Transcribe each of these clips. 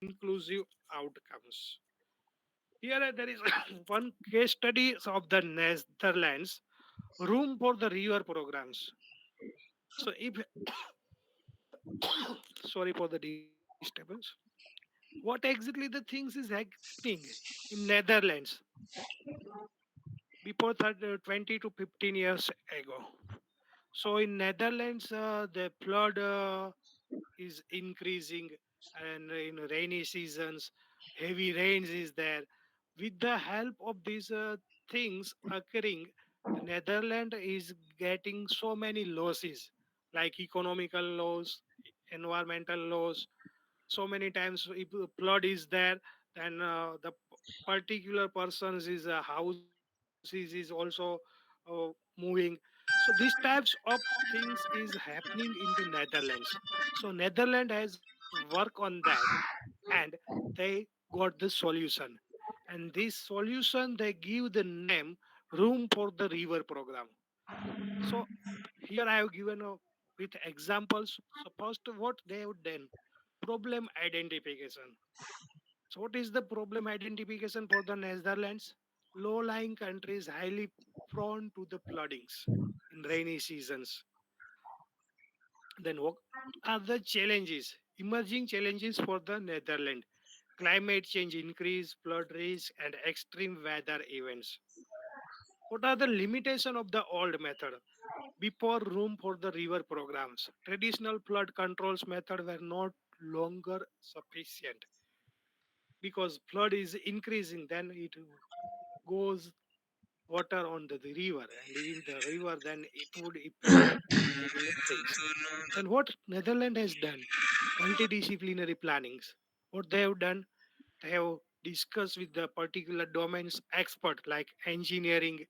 inclusive outcomes. Here there is one case study of the Netherlands room for the river programs. So if sorry for the disturbance. What exactly the things is happening in Netherlands before 20 to 15 years ago? So in Netherlands, the flood is increasing, and in rainy seasons, heavy rains is there. With the help of these things occurring, the Netherlands is getting so many losses, like economical loss, environmental loss. So many times, if the flood is there, then the particular person's is houses is also moving. So these types of things is happening in the Netherlands. So Netherlands has work on that, and they got the solution. And this solution they give the name Room for the River program. So here I have given with examples. So first, what they have done, problem identification. So what is the problem identification for the Netherlands? Low-lying countries highly prone to the floodings in rainy seasons. Then what are the challenges? Emerging challenges for the Netherlands. Climate change increase, flood risk, and extreme weather events. What are the limitations of the old method? Before room for the river programs, traditional flood controls method were not longer sufficient because flood is increasing. Then it goes water on the river, and in the river, then it would affect that particular things. Then what Netherlands has done, multidisciplinary plannings. What they have done, they have discussed with the particular domains expert like engineering,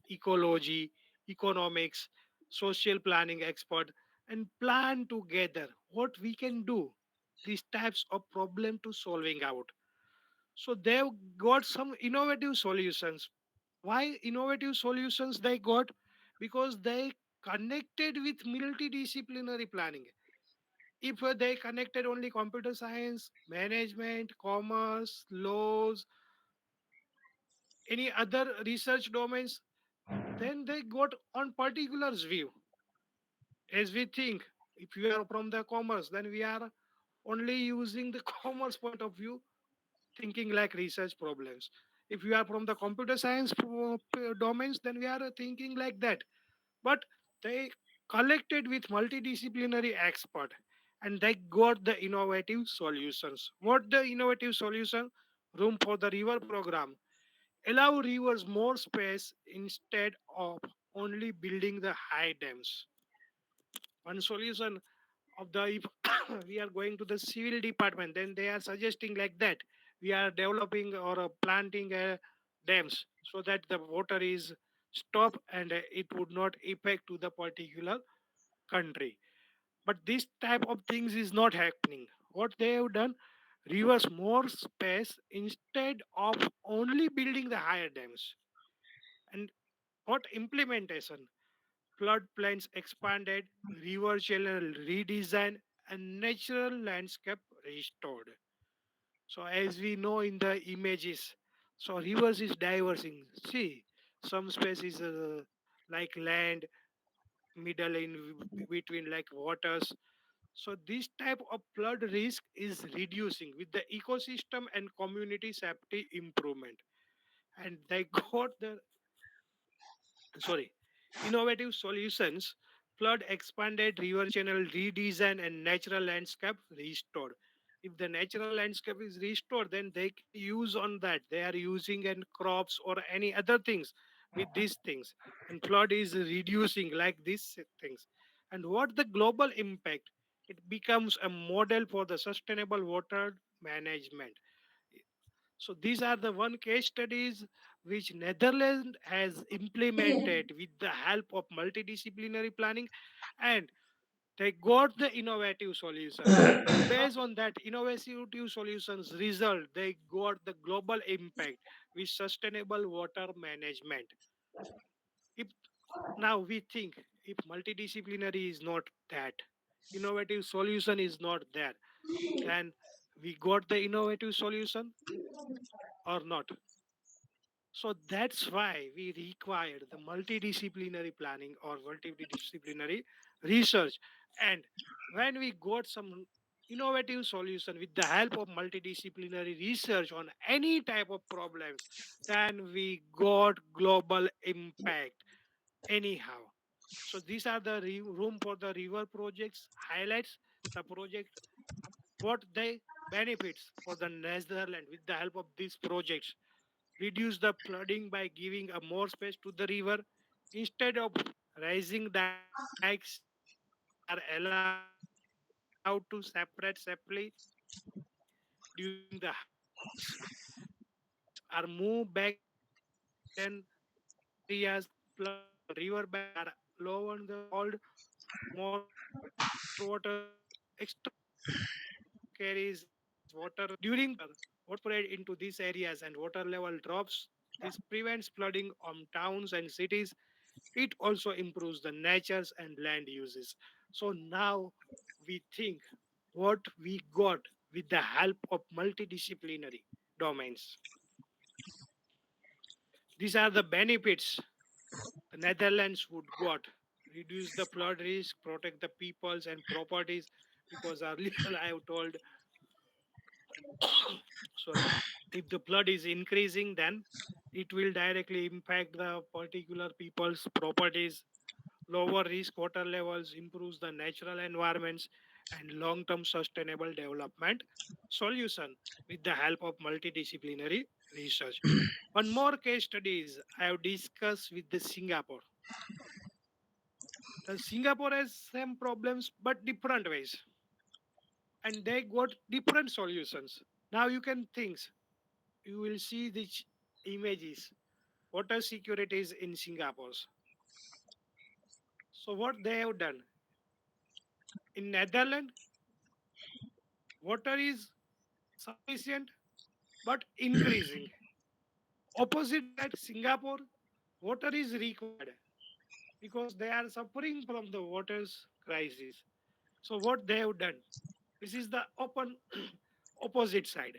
ecology, economics, social planning expert, and plan together what we can do these types of problem to solving out. So they've got some innovative solutions. Why innovative solutions they got? Because they connected with multidisciplinary planning. If they connected only computer science, management, commerce, laws, any other research domains, then they got on particulars view. As we think, if we are from the commerce, then we are only using the commerce point of view, thinking like research problems. If we are from the computer science domains, then we are thinking like that. But they collected with multidisciplinary expert, and they got the innovative solutions. What the innovative solution? Room for the river program. Allow rivers more space instead of only building the high dams. One solution of the, if we are going to the civil department, then they are suggesting like that we are developing or planting dams so that the water is stopped, and it would not affect to the particular country. But this type of things is not happening. What they have done, rivers more space instead of only building the higher dams. And what implementation, flood plains expanded, river channel redesigned, and natural landscape restored. So as we know in the images, so rivers is diversing. See, some space is like land, middle in between like waters. So this type of flood risk is reducing with the ecosystem and community safety improvement. And they got the sorry innovative solutions, flood expanded, river channel redesign, and natural landscape restored. If the natural landscape is restored, then they can use on that, they are using in crops or any other things with these things, and flood is reducing like these things. And what the global impact, it becomes a model for the sustainable water management. So these are the one case studies which Netherlands has implemented with the help of multidisciplinary planning, and they got the innovative solution. And based on that innovative solutions result, they got the global impact with sustainable water management. If now we think, if multidisciplinary is not that, innovative solution is not there, then We got the innovative solution or not? So that's why we required the multidisciplinary planning or multidisciplinary research. And when we got some innovative solution with the help of multidisciplinary research on any type of problems, then we got global impact anyhow. So these are the room for the river projects highlights the project what they benefits for the Netherlands with the help of these projects. Reduce the flooding by giving a more space to the river. Instead of raising dikes, they are allowed to separate separately during the high rains. Rivers are moved back in then areas that flood. Riverbanks are lower the hold more water. Extra carries water during the winter. Water spread into these areas and water level drops. This prevents flooding on towns and cities. It also improves the natures and land uses. So now we think what we got with the help of multidisciplinary domains. These are the benefits the Netherlands would got. Reduce the flood risk, protect the peoples and properties, because earlier I have told, sorry, if the flood is increasing, then it will directly impact the particular people's properties. Lower risk water levels improves the natural environments and long-term sustainable development solution with the help of multidisciplinary research. One more case studies I have discussed with the Singapore. The Singapore has same problems but different ways, and they got different solutions. Now you can think, you will see these images, water securities in Singapore. So what they have done in Netherlands, water is sufficient but increasing. Opposite side, Singapore, water is required because they are suffering from the water's crisis. So what they have done, this is the open opposite side.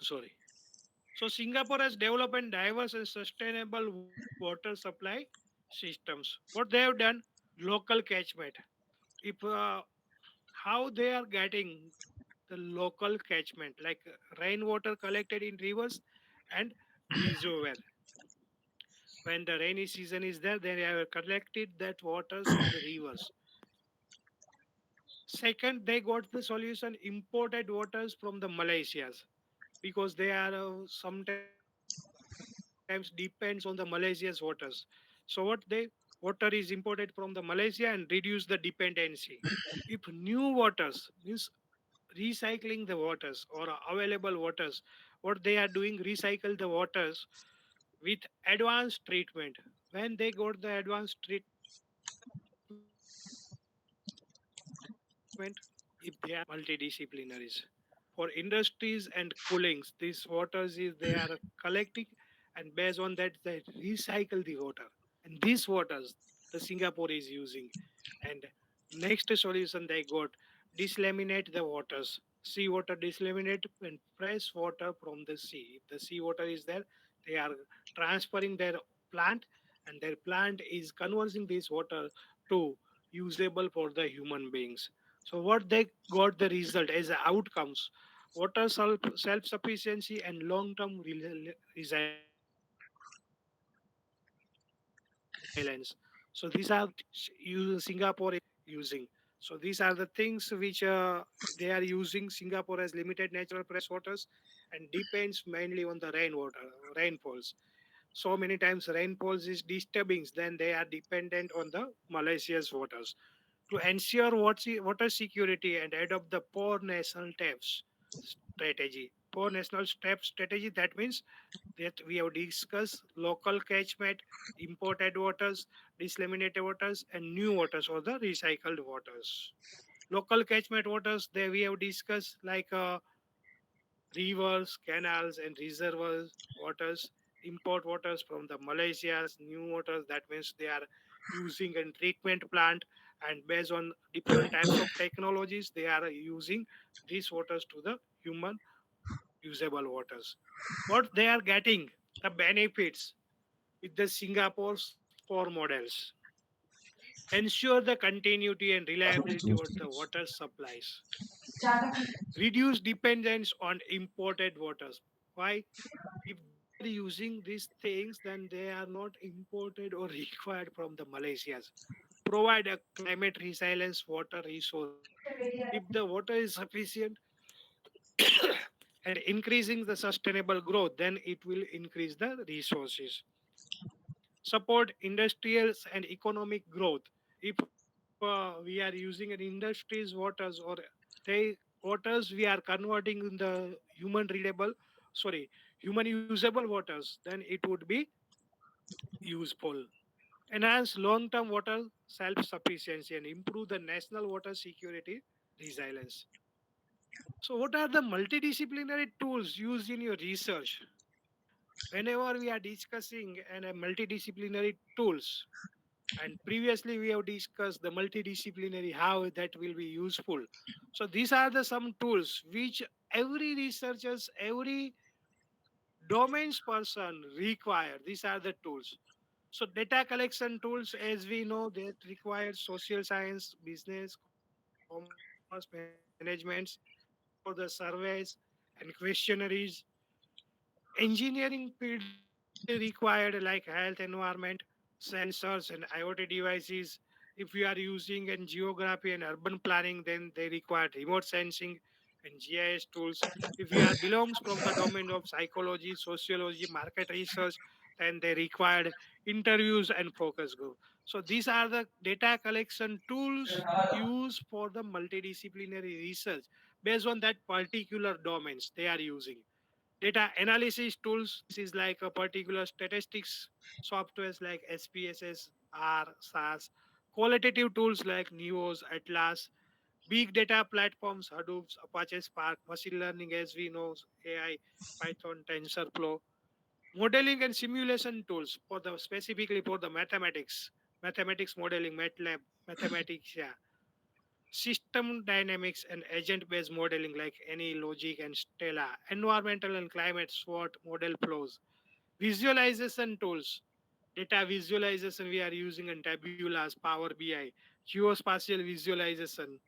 Sorry. So Singapore has developed and diverse and sustainable water supply systems. What they have done, local catchment. If how they are getting the local catchment, like rainwater collected in rivers and reservoir. When the rainy season is there, they have collected that waters in the rivers. Second, they got the solution imported waters from the Malaysias because they are sometimes depends on the Malaysia's waters. So what they water is imported from the Malaysia and reduce the dependency. If new waters means recycling the waters or available waters, what they are doing recycle the waters with advanced treatment. When they got the advanced treatment, if they are multidisciplinaries for industries and coolings, these waters is they are collecting, and based on that they recycle the water, and these waters the Singapore is using. And next solution they got, desalinate the waters, sea water desalinate and fresh water from the sea. If the sea water is there, they are transferring their plant, and their plant is converting this water to usable for the human beings. So what they got the result as outcomes, water self-sufficiency and long-term resilience. So these are Singapore is using. So these are the things which they are using. Singapore has limited natural fresh waters and depends mainly on the rainwater, rainfalls. So many times rainfalls is disturbing, then they are dependent on the Malaysia's waters. To ensure water security and adopt the poor national steps strategy. Poor national step strategy, that means that we have discussed local catchment, imported waters, desalinated waters, and new waters or the recycled waters. Local catchment waters, there we have discussed like rivers, canals, and reservoirs waters. Import waters from the Malaysia's new waters, that means they are using a treatment plant. and based on different types of technologies, they are using these waters to the human usable waters. What they are getting, the benefits with the Singapore's core models, ensure the continuity and reliability of the water supplies, reduce dependence on imported waters. Why? If they are using these things, then they are not imported or required from the Malaysias. Provide a climate resilience water resources. If the water is sufficient and increasing the sustainable growth, then it will increase the resources. Support industrial and economic growth. If we are using an industry's waters or they waters we are converting in the human readable, sorry, human usable waters, then it would be useful. Enhance long-term water self-sufficiency and improve the national water security resilience. So, what are the multidisciplinary tools used in your research? Whenever we are discussing and multidisciplinary tools, and previously we have discussed the multidisciplinary how that will be useful. So these are the some tools which every researchers, every domains person require. These are the tools. So data collection tools, as we know, that require social science, business, commerce, managements for the surveys and questionnaires. Engineering field required like health environment, sensors and IoT devices. If we are using in geography and urban planning, then they require remote sensing and GIS tools. If we are belongs from the domain of psychology, sociology, market research, then they required interviews and focus group. So these are the data collection tools used for the multidisciplinary research based on that particular domains they are using. Data analysis tools, this is like a particular statistics softwares like SPSS, R, SAS, qualitative tools like Neos, Atlas, big data platforms, Hadoop, Apache Spark, machine learning as we know, AI, Python, TensorFlow, modeling and simulation tools for the specifically for the mathematics modeling, MATLAB, mathematics, yeah, system dynamics and agent based modeling like any logic and Stella, environmental and climate SWOT model flows, visualization tools, data visualization we are using in tabulas, Power BI, geospatial visualization,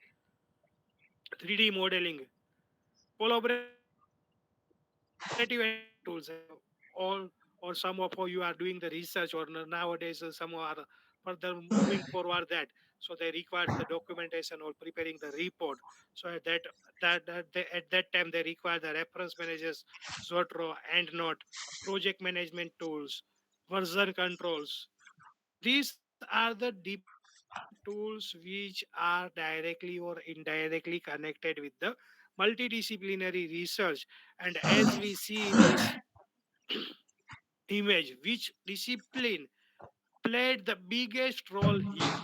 3D modeling, collaborative and interactive tools. All or some of you are doing the research or nowadays some are further moving forward that, so they require the documentation or preparing the report. So at that time they require the reference managers, Zotro and not project management tools, version controls. So these are the different tools which are directly or indirectly connected with the multidisciplinary research. And as we see in this image, which discipline played the biggest role here.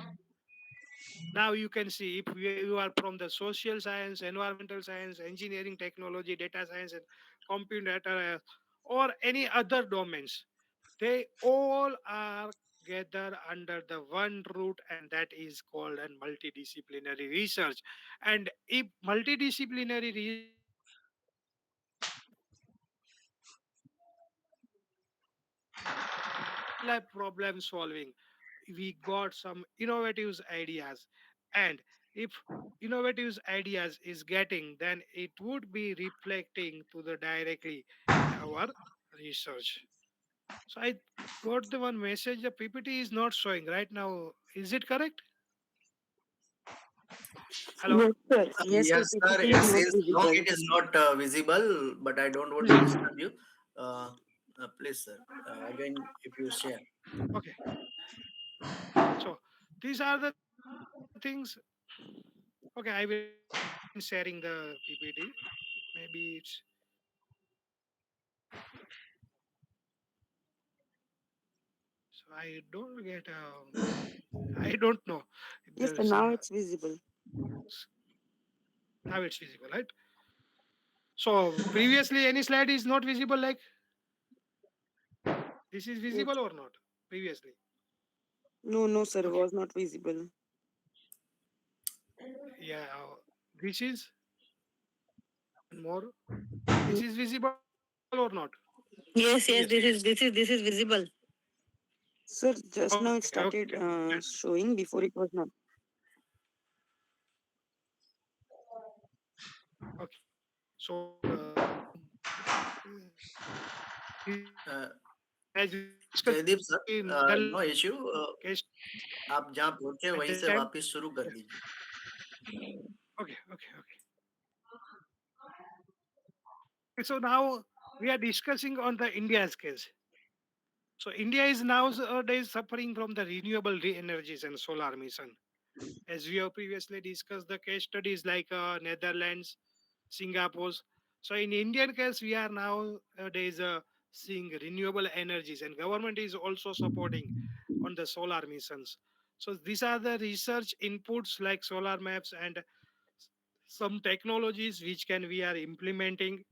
Now you can see if you are from the social science, environmental science, engineering, technology, data science, and computer or any other domains, they all are gathered under the one root, and that is called an multidisciplinary research. And if multidisciplinary research is getting, then it will real life problem solving. We got some innovative ideas, and if innovative ideas is getting, then it would be reflecting to the directly in our research. So I got the one message, the PPT is not showing right now, is it correct? Hello. Yes, sir. Yes, sir. Yes, sir. PPT is not Since long visible. it is not visible, but I don't want to disturb you. Uh, Please, sir. Again, if you share. Okay, so these are the things. Okay, I will sharing the PPT. Maybe it's, so I don't get I don't know if Yes, sir. there's Now it's visible. now it's visible, right? So previously any slide is not visible, like this is Yes. visible or not previously? No, no, sir. Okay. Was not visible. Yeah, this is and more. This is visible or not? Yes, yes, Yes. this is visible. Sir, just now it Okay, started okay. showing, before it was not. Okay. So Uh, as we discussed Jaideep sir, in Netherlands no issue, case आप जहाँ पहुंचे at वहीं that से time. वापस शुरू कर दीजिए. Okay. So now we are discussing on the India's case. So India is nowadays suffering from the renewable energies and solar mission. As we have previously discussed, the case studies like Netherlands, Singapore. So in Indian case, we are nowadays seeing renewable energies, and government is also supporting on the solar missions. So these are the research inputs like solar maps and some technologies which can we are implementing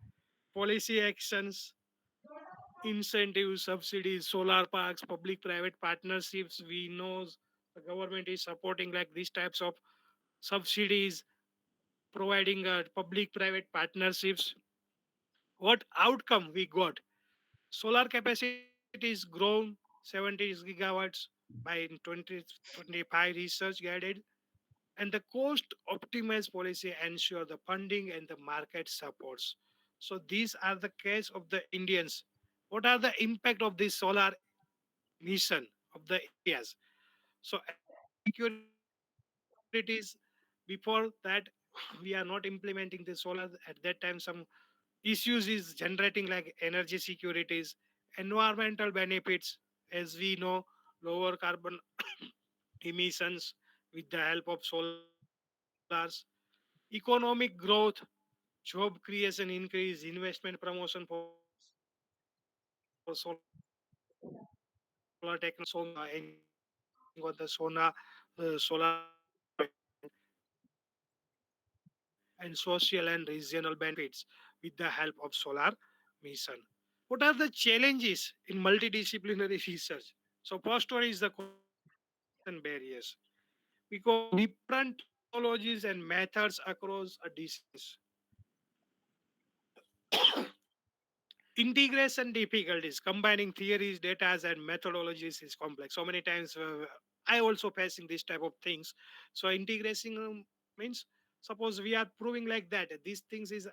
policy actions, incentives, subsidies, solar parks, public private partnerships. We know the government is supporting like these types of subsidies, providing public private partnerships. What outcome we got? Solar capacity is grown 70 gigawatts by in 2025 research guided, and the cost optimized policy ensure the funding and the market supports. So these are the case of the Indians. What are the impact of this solar mission of the Indias? So energy securities, before that we are not implementing the solar. At that time some issues is generating like energy securities, environmental benefits, as we know, lower carbon emissions with the help of solars, economic growth, job creation increase, investment promotion for solar technology, ensuring on the solar and social and regional benefits with the help of solar mission. What are the challenges in multidisciplinary research? So first one is the communication barriers, because different technologies and methods across a disciplines. Integration difficulties, combining theories, data, and methodologies is complex. So many times I also facing this type of things. So integration means, suppose we are proving like that these things is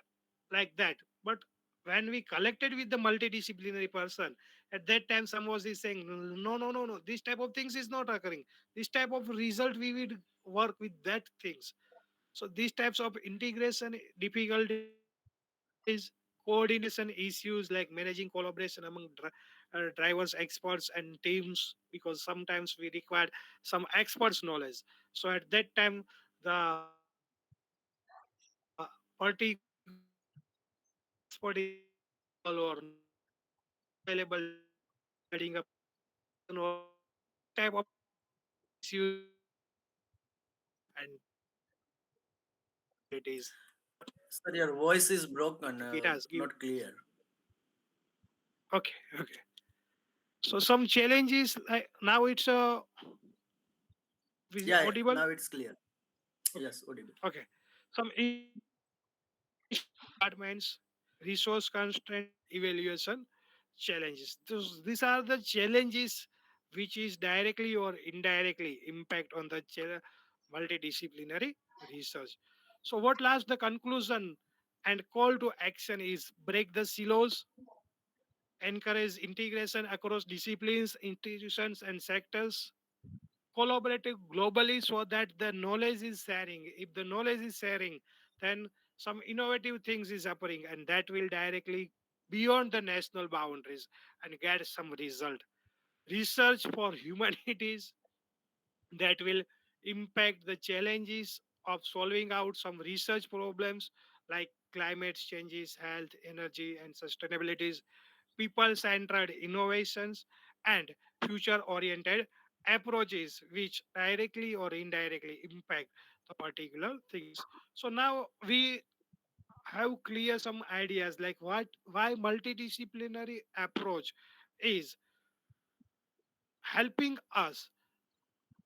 like that, but when we collected with the multidisciplinary person, at that time someone is saying no, this type of things is not occurring, this type of result we will work with that things. So these types of integration difficulties, coordination issues like managing collaboration among drivers, experts, and teams, because sometimes we require some experts knowledge. So at that time, the particular expert is available or not available, just providing a presentation or this type of issues and it is what Sir, your voice is it broken, has give. not clear. Okay. So some challenges like now it's Yeah, yeah, audible. now it's clear. Okay. Yes, audible. Okay. Some issue like departments, resource constraint, evaluation challenges. These are the challenges which is directly or indirectly impact on the multidisciplinary research. So what last the conclusion and call to action is break the silos, encourage integration across disciplines, institutions, and sectors, collaborative globally so that the knowledge is sharing. If the knowledge is sharing, then some innovative things is happening, and that will directly beyond the national boundaries and get some result. Research for humanities that will impact the challenges of solving out some research problems like climate changes, health, energy, and sustainabilities, people centered innovations, and future oriented approaches which directly or indirectly impact the particular things. So now we have clear some ideas like what why multidisciplinary approach is helping us,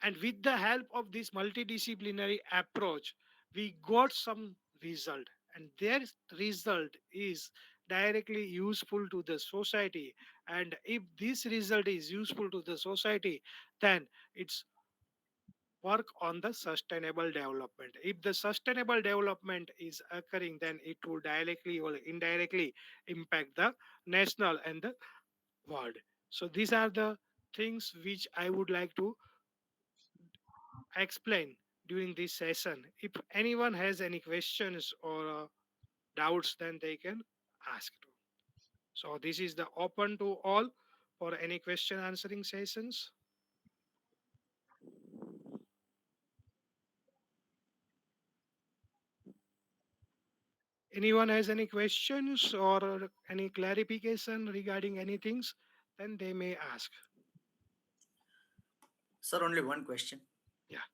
and with the help of this multidisciplinary approach we got some result, and their result is directly useful to the society. And if this result is useful to the society, then it's work on the sustainable development. If the sustainable development is occurring, then it will directly or indirectly impact the national and the world. So these are the things which I would like to explain during this session. If anyone has any questions or doubts, then they can ask too. So this is the open to all for any question answering sessions. Anyone has any questions or any clarification regarding any things, then they may ask. Sir, only one question. Yeah.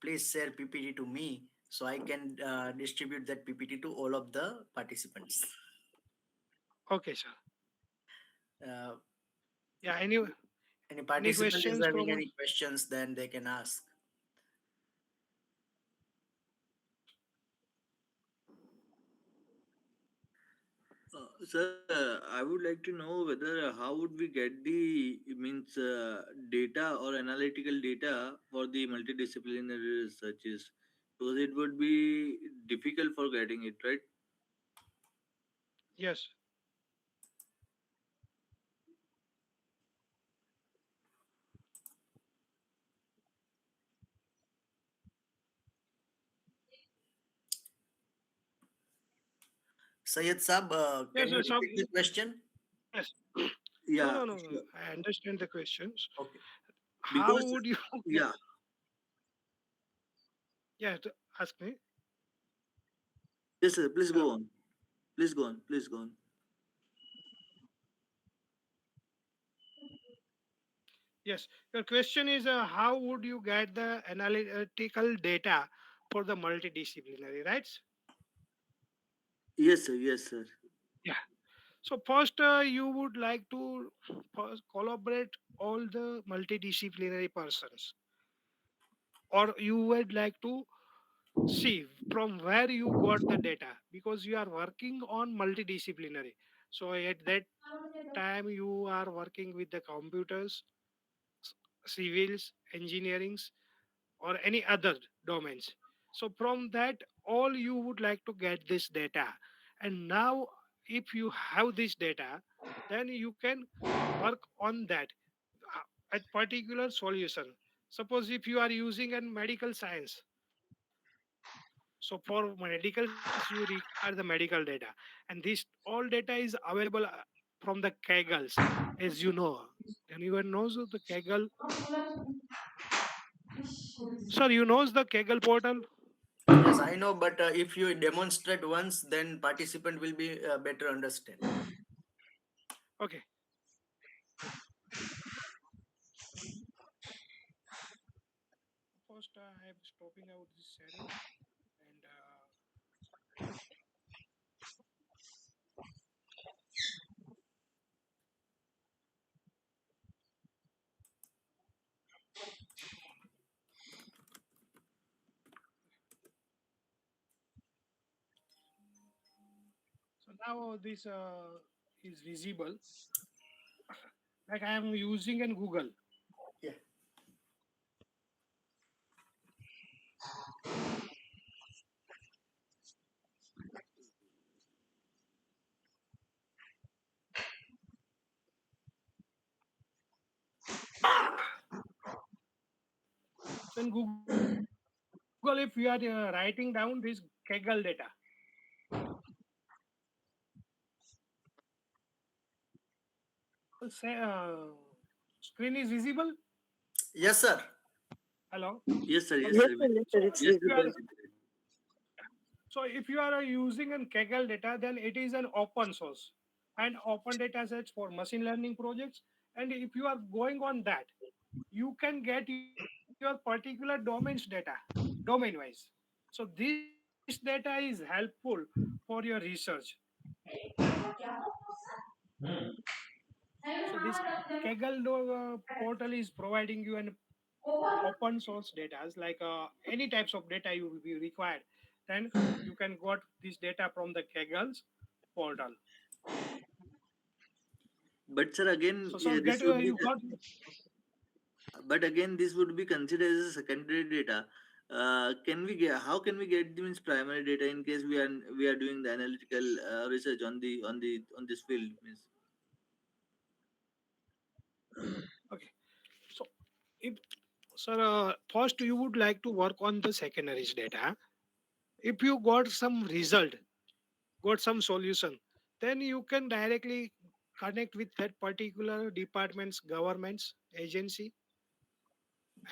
Please share PPT to me so I can distribute that PPT to all of the participants. Okay, sir. Uh, Yeah. any Any participant is questions having from any questions, then they can ask. Sir, I would like to know whether how would we get the means data or analytical data for the multidisciplinary researches, because it would be difficult for getting it right. yes. Sayed Saab, can Yes, you sir. So repeat the question? yes. No, Yeah, no, no, no. sure. I understand the questions. Okay. How Because would you get? yeah, Yeah, ask me. yes, sir. Please Hello. go on. Please go on. Please go on. Yes, your question is how would you get the analytical data for the multidisciplinary, right? Yes, sir. Yes, sir. Yeah. So first, you would like to first collaborate all the multidisciplinary persons, or you would like to see from where you got the data because you are working on multidisciplinary. So at that time, you are working with the computers, civils, engineerings, or any other domains. So from that, all you would like to get this data. And now, if you have this data, then you can work on that at particular solution. Suppose if you are using a medical science, so for medical science you require the medical data, and this all data is available from the Kaggle, as you know. Anyone knows of the Kaggle? Sir, you knows the Kaggle portal? Yes, I know, but if you demonstrate once, then participant will be better understand. Okay. First, I am stopping out this sharing, and so now this is visible. Like I am using in Google. Yeah. So in Google, if you are writing down this Kaggle data, say, screen is visible. Yes, sir. Hello. Yes, sir. Yes, Yes, sir. sir, yes, sir, So it's Yes, if sir. you visible. are if you are using an Kaggle data, then it is an open source and open data sets for machine learning projects. And if you are going on that, you can get your particular domains data, domain wise. So this data is helpful for your research. So this Kaggle portal is providing you an open source data, like any types of data you will be required, then you can got this data from the Kaggle's portal. But sir, again, So so this get would be you got. but again this would be considered as a secondary data. Can we get how can we get the means primary data in case we are doing the analytical research on this field means? Okay, so if, sir, first you would like to work on the secondaries data. If you got some result, got some solution, then you can directly connect with that particular department's government's agency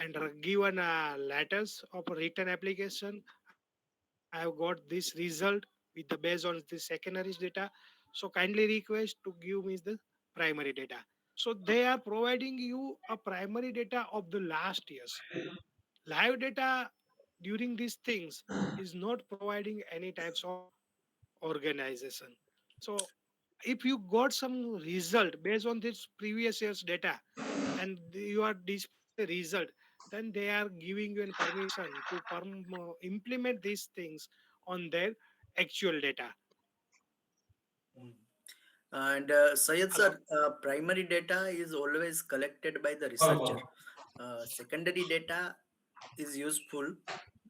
and given letters of a written application. I have got this result with the based on the secondaries data. So kindly request to give me the primary data. So they are providing you a primary data of the last years. Live data during these things is not providing any types of organization. So if you got some result based on this previous year's data and you are display the result, then they are giving you a permission to implement these things on their actual data. Mm. And Sayed Hello. sir, primary data is always collected by the researcher. Secondary data is useful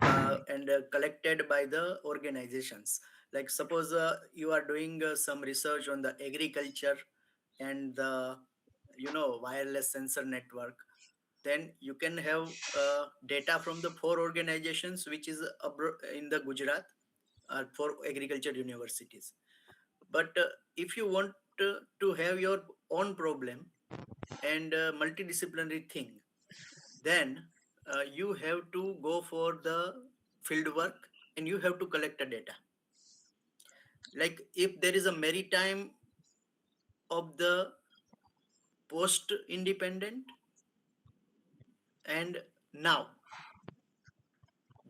and collected by the organizations. Like suppose you are doing some research on the agriculture and the wireless sensor network, then you can have data from the four organizations which is in the Gujarat, for agriculture universities. But if you want to have your own problem and multidisciplinary thing, then you have to go for the field work and you have to collect the data. Like if there is a maritime of the post independent and now,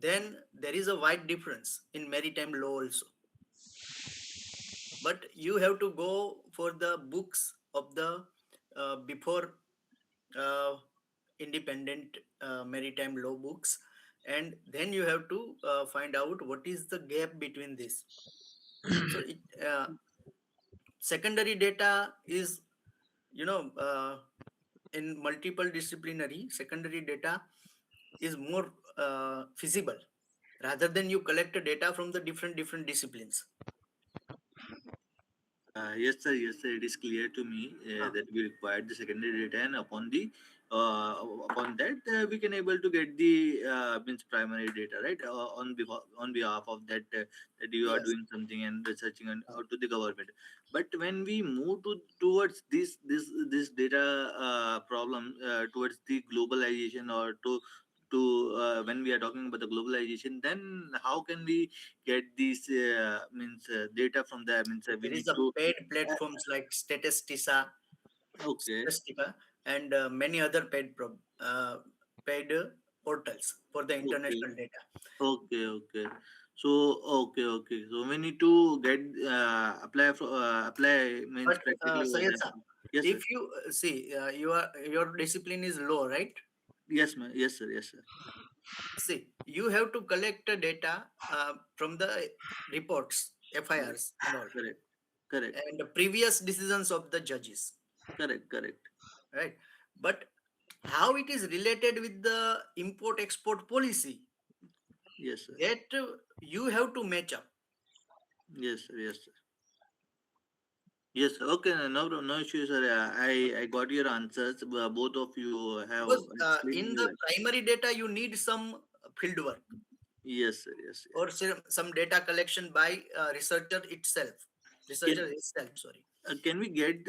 then there is a wide difference in maritime law also. But you have to go for the books of the before uh, independent maritime law books, and then you have to find out what is the gap between this. So secondary data is, you know uh, in multiple disciplinary, secondary data is more feasible rather than you collect the data from the different disciplines. Yes, sir. Yes, sir. It is clear to me Huh. that we required the secondary data, and uh, upon that we can able to get the means primary data, right? On behalf of that that you are Yes. doing something and researching and out to the government. But when we move towards this data problem towards the globalization or to when we are talking about the globalization, then how can we get these means data from there means we There is need a to paid uh, platforms like okay, Statistica, and many other paid portals for the okay, international data. okay, so okay, so we need to get apply means But practically over Sayed there. sir, Yes, sir. if you see, your discipline is low, right? Yes, ma'am. Yes, sir. Yes, sir. See, you have to collect the data from the reports, Correct, FIRs, and all, correct, correct, and the previous decisions of the judges, correct. right? But how it is related with the import export policy, Yes, sir. that you have to match up. Yes, sir. Yes, sir. Yes, sir. Okay, no issue, sir. I got your answers. Both of you have Because explained in me the well. primary data, you need some field work Yes, sir. Yes, or yes. some data collection by researcher Can itself. Sorry. can we get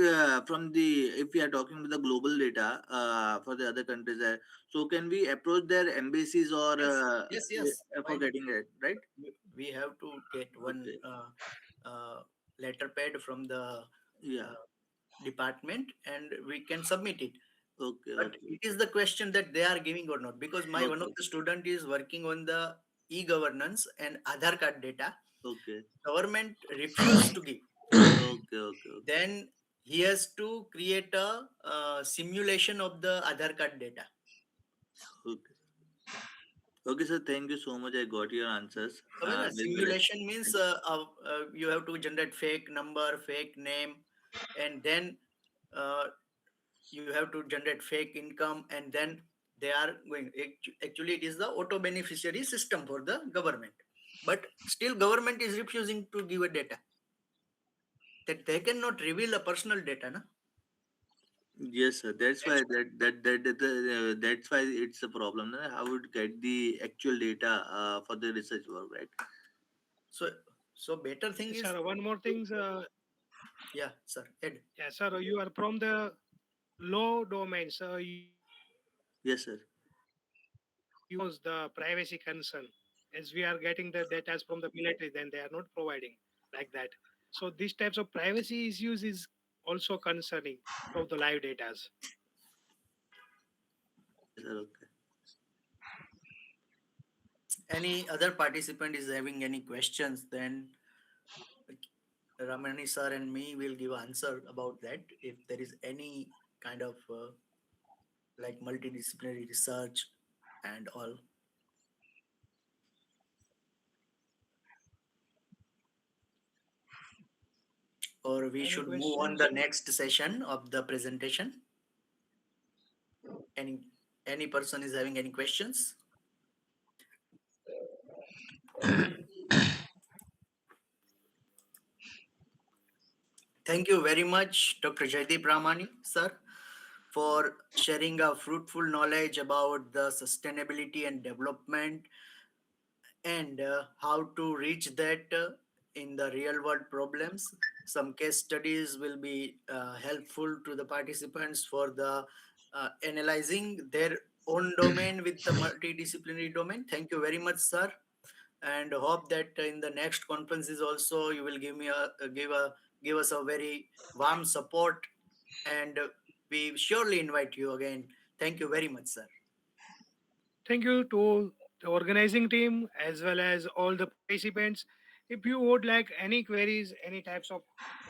from the if we are talking about the global data for the other countries, so can we approach their embassies or Yes, yes, yes. for Why not? getting it right? We have to get one Okay. uh, letter pad from the Yeah. uh, department, and we can submit it. Okay. But Okay. it is the question that they are giving or not, because my one of Okay. the student is working on the e-governance and Aadhaar card data. Okay. Government refused to give. Okay. Okay. Okay. Then he has to create a simulation of the Aadhaar card data. Okay. Okay, sir. Thank you so much. I got your answers. Well, a Very well simulation means you have to generate fake number, fake name, and then uh, you have to generate fake income, and then they are going. Actually, it is the auto beneficiary system for the government, but still government is refusing to give a data that they cannot reveal a personal data. Na? Yes, sir. That's why it's a problem. Na? How would get the actual data for the research work, right? So, so better thing Yes, is, sir. One more thing, yeah, sir, Ed. yeah, sir. You are from the law domain, so you Yes, sir. knows the privacy concern. As we are getting the data from the military, then they are not providing like that. So these types of privacy issues is also concerning from the live data. Yes, sir. Okay. Any other participant is having any questions, then Ramani sir and me will give answer about that. If there is any kind of like multidisciplinary research and all, or we Any should move on the questions? next session of the presentation. Any any person is having any questions? Thank you very much, Dr. Jaideep Ramani, sir, for sharing a fruitful knowledge about the sustainability and development and how to reach that in the real world problems. Some case studies will be helpful to the participants for the analyzing their own domain with the multidisciplinary domain. Thank you very much, sir, and hope that in the next conferences also you will give me give us a very warm support, and we surely invite you again. Thank you very much, sir. Thank you to the organizing team as well as all the participants. If you would like any queries, any types of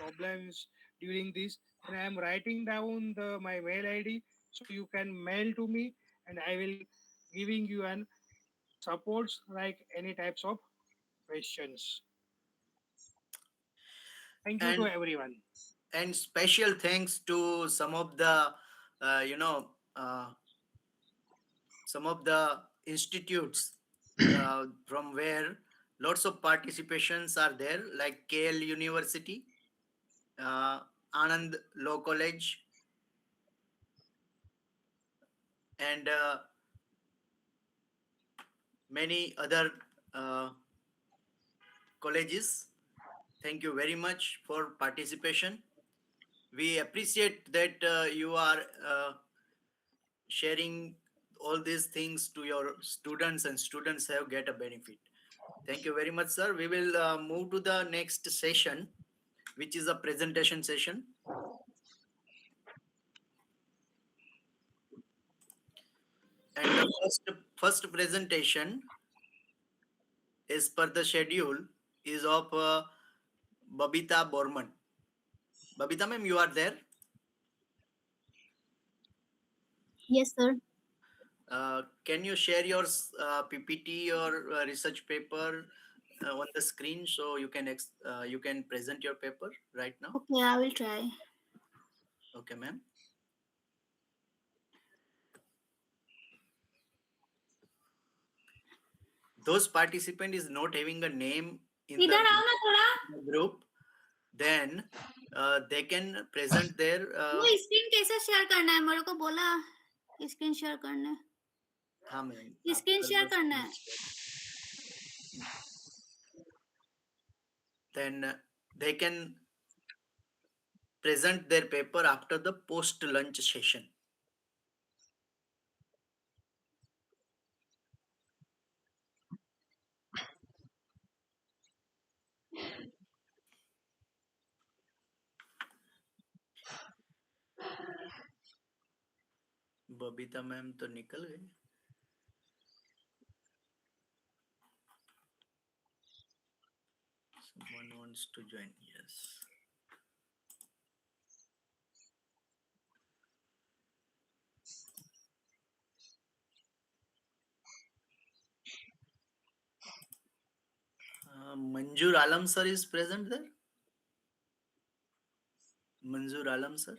problems during this, then I am writing down my mail ID so you can mail to me and I will giving you an supports like any types of questions. Thank you to and everyone. and special thanks to some of the uh, you know uh, some of the institutes from where lots of participations are there, like KL University, uh, Anand Law College, and many other uh, colleges. Thank you very much for participation. We appreciate that you are sharing all these things to your students, and students have get a benefit. Thank you very much, sir. We will move to the next session, which is a presentation session. And the first presentation, as per the schedule, is of Babita Borman. Babita ma'am, you are there? Yes, sir. Can you share your PPT or research paper on the screen so you can you can present your paper right now? Okay, I will try. Okay, ma'am. Those participant is not having a name in the इधर आओ ना थोड़ा. group, then they can present their वो screen कैसे share करना है मेरे को बोला. स्क्रीन शेयर करना है. हाँ मैम, आप स्क्रीन कर शेयर लो करना screen है. share. Then they can present their paper after the post lunch session. Babita ma'am तो निकल गई. Someone wants to join. Yes. Manjur Alam sir is present there? Manjur Alam sir?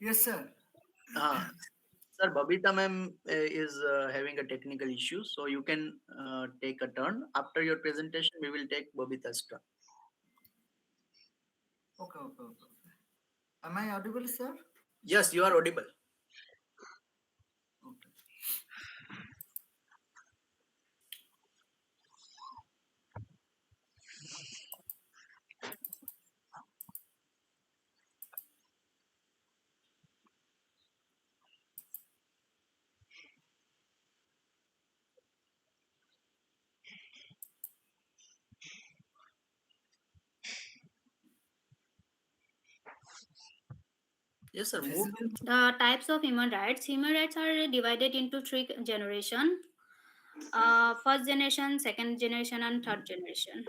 Yes, sir. Ah, sir, Babita ma'am is having a technical issue, so you can take a turn. After your presentation, we will take Babita's turn. Okay, okay, okay. Am I audible, sir? Yes, you are audible. Okay. Yes, sir. Move. Visible. The types of human rights. Human rights are divided into three generation. First generation, second generation, and third generation.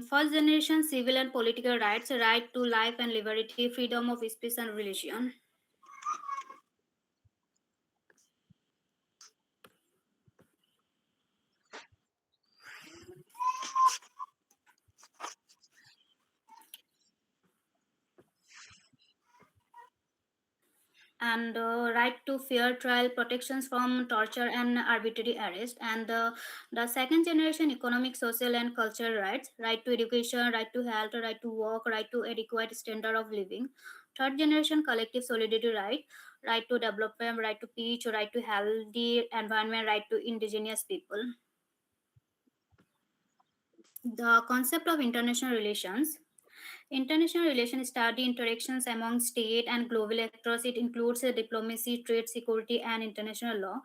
First generation civil and political rights, right to life and liberty, freedom of speech and religion. And right to fair trial, protections from torture and arbitrary arrest. And the second generation economic, social, and cultural rights, right to education, right to health, right to work, right to adequate standard of living. Third generation collective solidarity right, right to development, right to peace, right to healthy environment, right to indigenous people. The concept of international relations. International relations study interactions among state and global actors. It includes diplomacy, trade, security, and international law.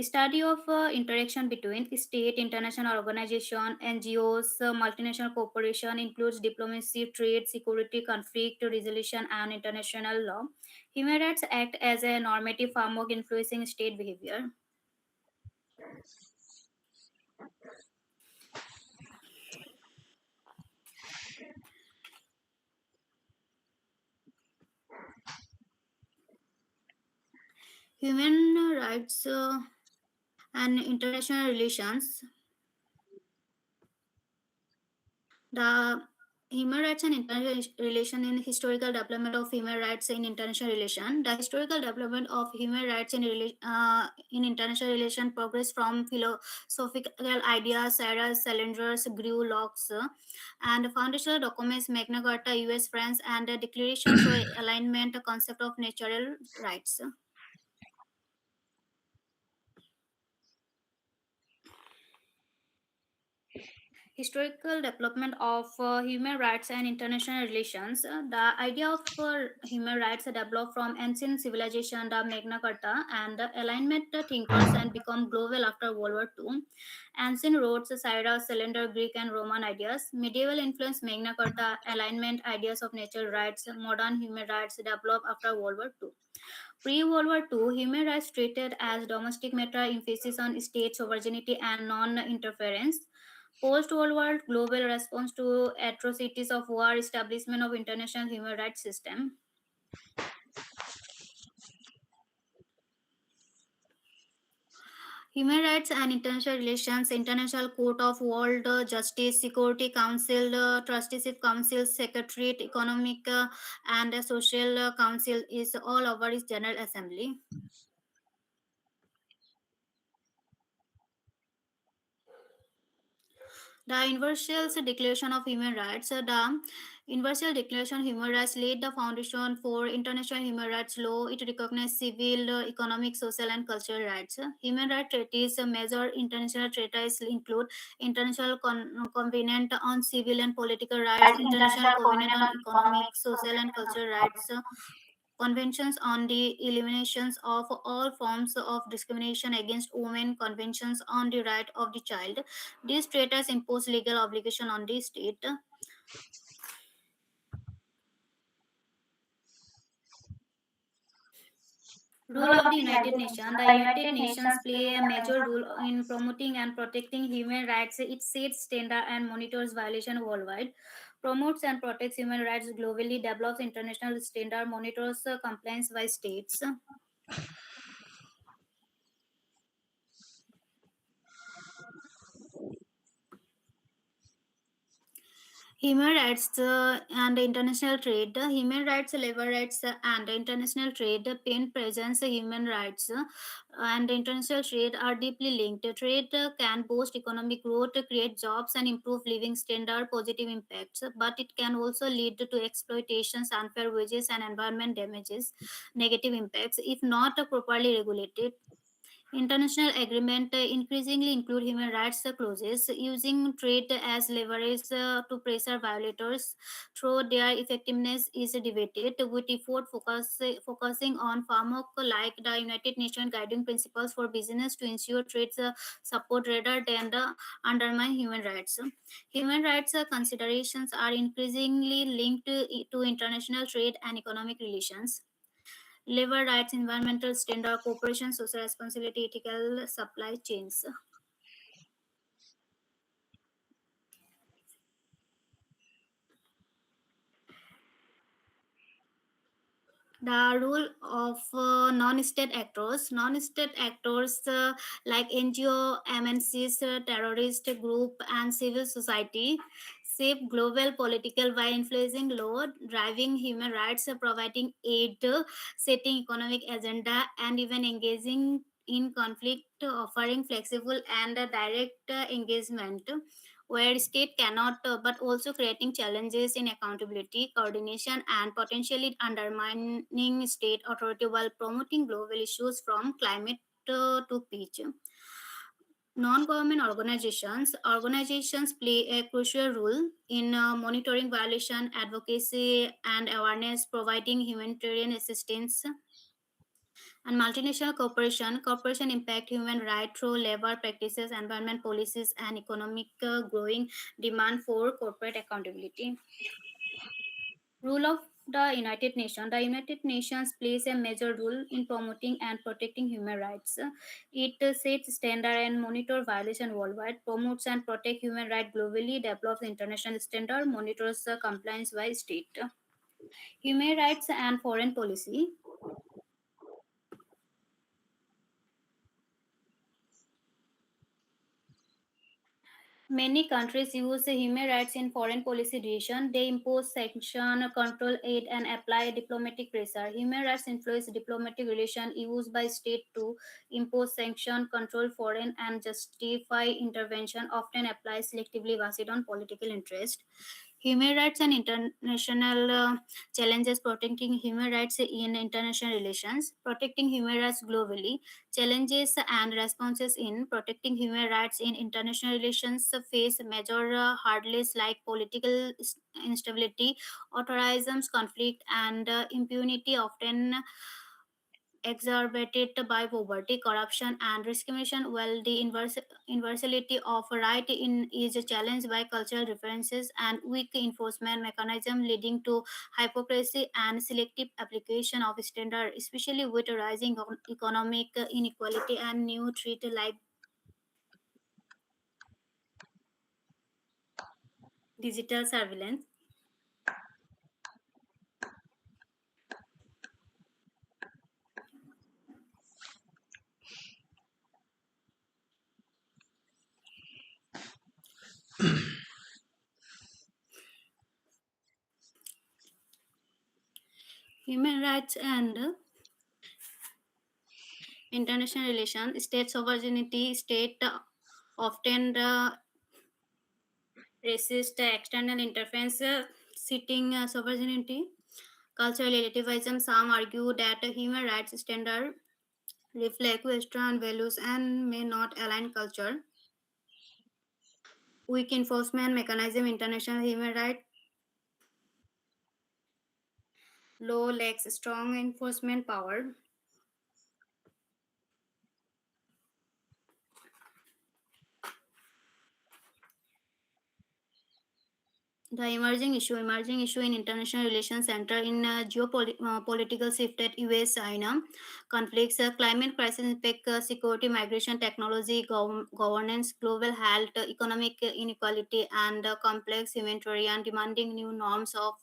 Study of interaction between state, international organization, NGOs, multinational corporation includes diplomacy, trade, security, conflict resolution, and international law. Human rights act as a normative framework influencing state behavior. Human rights and international relations. The human rights and international relation in historical development of human rights in international relation. The historical development of human rights in international relation progress from philosophical ideas, Sarah Salinger's Grew Locks, and foundational documents Magna Carta, U.S. France, and the Declaration for Alignment concept of natural rights. Historical development of human rights and international relations. The idea of human rights developed from ancient civilization, the Magna Carta, and the alignment thinkers and become global after World War II. Ancient roads, Cyrus, Cylinder, Greek and Roman ideas. Medieval influence, Magna Carta, alignment, ideas of natural rights. Modern human rights developed after World War II. Pre-World War II, human rights treated as domestic matter, emphasis on state sovereignty and non-interference. Post-World War, global response to atrocities of war, establishment of international human rights system. Human rights and international relations, International Court of World Justice, Security Council, Trusteeship Council, Secretariat, Economic and Social Council is all over its General Assembly. The Universal Declaration of Human Rights. The Universal Declaration of Human Rights laid the foundation for international human rights law. It recognizes civil, economic, social, and cultural rights. Human rights treaties, major international treaties include International Covenant on Civil and Political Rights, As International international Covenant covenant on on Economic, economic, Social, social, and and Cultural cultural Rights, conventions on the eliminations of all forms of discrimination against women, conventions on the right of the child. These treaties impose legal obligation on the state. Role rule of the of the United United Nations. Nations. The The United United Nations Nations play play a a major major role in promoting and protecting human rights. It sets standard and monitors violation worldwide. promotes and protects human rights globally, develops international standard, monitors compliance by states. Human rights and international trade. Human rights, labor rights, and international trade paint presence. Human rights and international trade are deeply linked. Trade can boost economic growth, create jobs, and improve living standard, positive impacts. But it can also lead to exploitations, unfair wages, and environment damages, negative impacts if not properly regulated. International agreements increasingly include human rights clauses, using trade as leverage to pressure violators, though their effectiveness is debated, with effort focusing on framework like the United Nations Guiding Principles for Business to ensure trade support rather than undermine human rights. Human rights considerations are increasingly linked to international trade and economic relations. Labor rights, environmental standard, cooperation, social responsibility, ethical supply chains. The role of non-state actors. Non-state actors like NGO, MNCs, terrorist group, and civil society shape global political by influencing law, driving human rights, providing aid, setting economic agenda, and even engaging in conflict, offering flexible and direct engagement where state cannot, but also creating challenges in accountability, coordination, and potentially undermining state authority while promoting global issues from climate to peace. Non-government organizations play a crucial role in monitoring violation, advocacy, and awareness, providing humanitarian assistance. And multinational corporation impact human rights through labor practices, environment policies, and economic growing demand for corporate accountability. Rule of the United Nations. The United Nations plays a major role in promoting and protecting human rights. It sets standard and monitor violation worldwide, promotes and protects human rights globally, develops international standard, monitors compliance by state. Human rights and foreign policy. Many countries use human rights in foreign policy decision. They impose sanction, control aid, and apply diplomatic pressure. Human rights influence diplomatic relations used by state to impose sanction, control foreign, and justify intervention. Often apply selectively based on political interest. Human rights and international challenges. Protecting human rights in international relations, protecting human rights globally. Challenges and responses in protecting human rights in international relations face major hurdles like political instability, authoritarianism, conflict, and impunity, often exacerbated by poverty, corruption, and discrimination, while the universality of right in is challenged by cultural differences and weak enforcement mechanism, leading to hypocrisy and selective application of standard, especially with rising economic inequality and new threat like digital surveillance. Human rights and international relations, state sovereignty, state often resist external interference, citing sovereignty. Cultural relativism. Some argue that human rights standards reflect Western values and may not align culture. Weak enforcement mechanism. International human rights law lacks strong enforcement power. The emerging issue in international relations center in geopolitical shift at US-China conflicts, climate crisis impact, security, migration, technology, governance, global health, economic inequality, and complex humanitarian demanding new norms of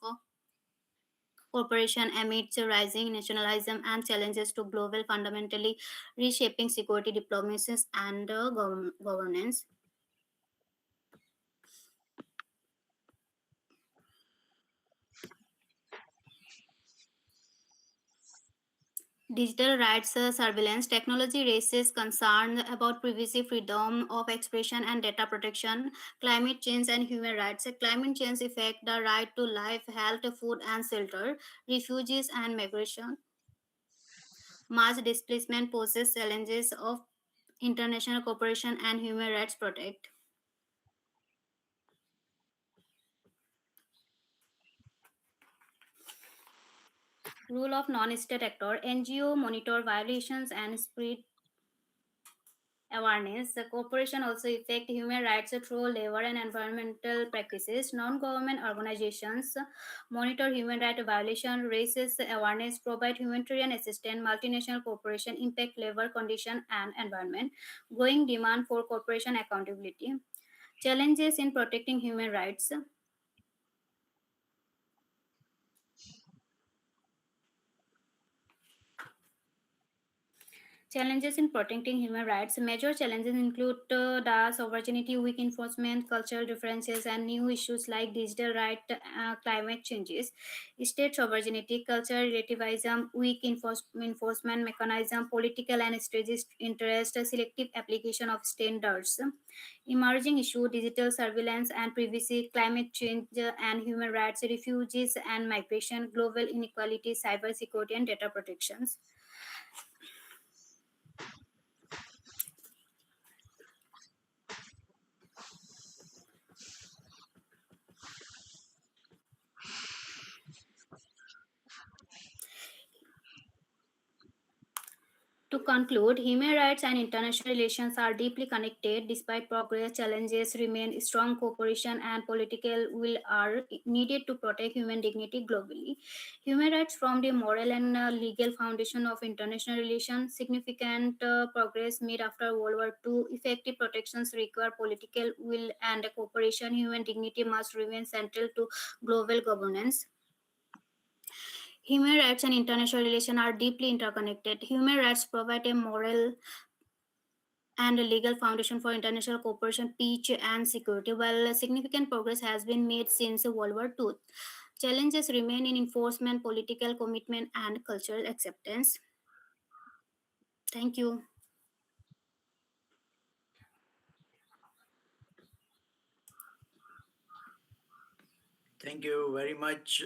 cooperation amidst rising nationalism and challenges to global fundamentally reshaping security diplomacies and governance. Digital rights surveillance technology raises concerns about privacy, freedom of expression, and data protection. Climate change and human rights. Climate change affect the right to life, health, food, and shelter. Refugees and migration. Mass displacement poses challenges of international cooperation and human rights protect. Rule of non-state actor. NGO monitor violations and spread awareness. The cooperation also affect human rights through labor and environmental practices. Non-government organizations monitor human rights violation, raises awareness, provide humanitarian assistance. Multinational cooperation impact labor condition and environment. Growing demand for cooperation accountability. Challenges in protecting human rights. Challenges in protecting human rights. Major challenges include the sovereignty, weak enforcement, cultural differences, and new issues like digital right, climate changes. State sovereignty, cultural relativism, weak enforcement mechanism, political and strategic interest, selective application of standards. Emerging issue, digital surveillance and privacy, climate change and human rights, refugees and migration, global inequality, cyber security, and data protections. To conclude, human rights and international relations are deeply connected. Despite progress, challenges remain. Strong cooperation and political will are needed to protect human dignity globally. Human rights form the moral and legal foundation of international relations. Significant progress made after World War II. Effective protections require political will and cooperation. Human dignity must remain central to global governance. Human rights and international relations are deeply interconnected. Human rights provide a moral and a legal foundation for international cooperation, peace, and security. While significant progress has been made since World War II, challenges remain in enforcement, political commitment, and cultural acceptance. Thank you. Thank you very much.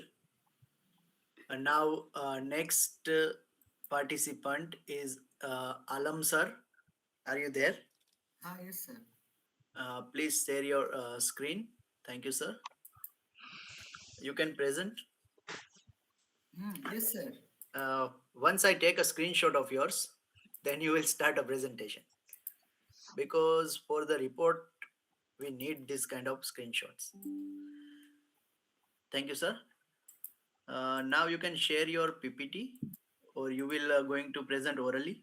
Now, next participant is Alam sir. Are you there? Yes, sir. Please share your screen. Thank you, sir. You can present. Yes, sir. Once I take a screenshot of yours, then you will start a presentation. Because for the report, we need this kind of screenshots. Thank you, sir. Now you can share your PPT, or you will going to present orally.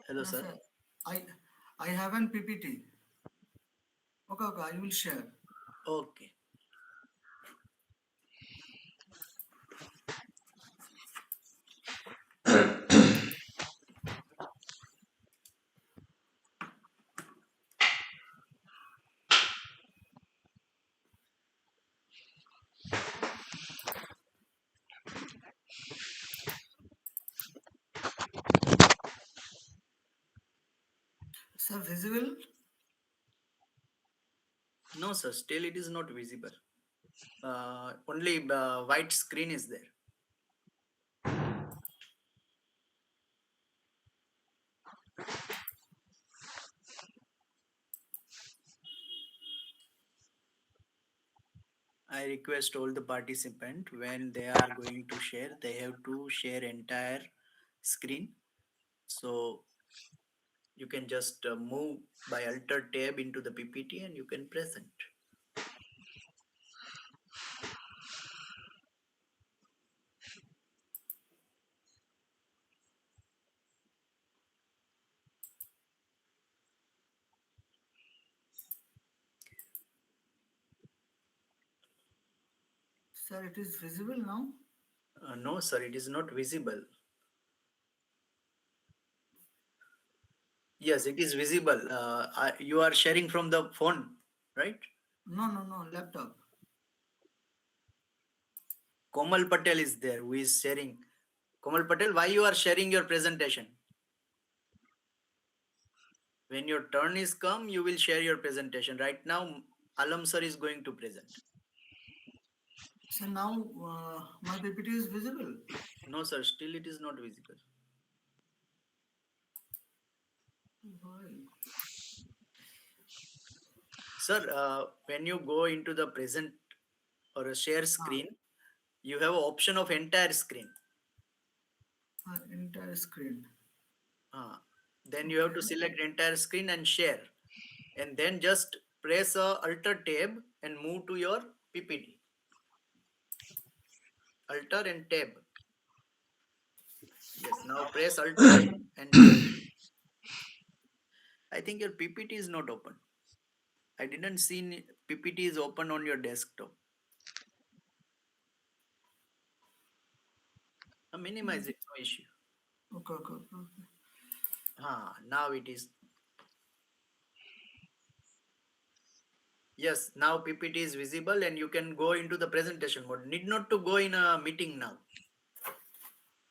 Hello, No, sir. sir. I I have an PPT. Okay, okay. I will share. Okay. Sir, visible? No, sir. Still, it is not visible. Only white screen is there. I request all the participant when they are going to share, they have to share entire screen. So You can just move by Alter tab into the PPT and you can present. Sir, it is visible now. No, sir, it is not visible. Yes, it is visible. You are sharing from the phone, right? No, laptop. Komal Patel is there who is sharing. Komal Patel, why you are sharing your presentation? When your turn is come, you will share your presentation. Right now, Alam sir is going to present. So now my PPT is visible. No, sir, still it is not visible. Why? Sir, when you go into the present or a share screen, you have an option of entire screen. Entire screen. Then you have to select entire screen and share. And then just press Alter tab and move to your PPT. Alter and tab. Yes, now press Alter and tab. I think your PPT is not open. I didn't see PPT is open on your desktop. Minimize it, no issue. Okay. Now it is. Yes, now PPT is visible and you can go into the presentation mode. Need not to go in a meeting now.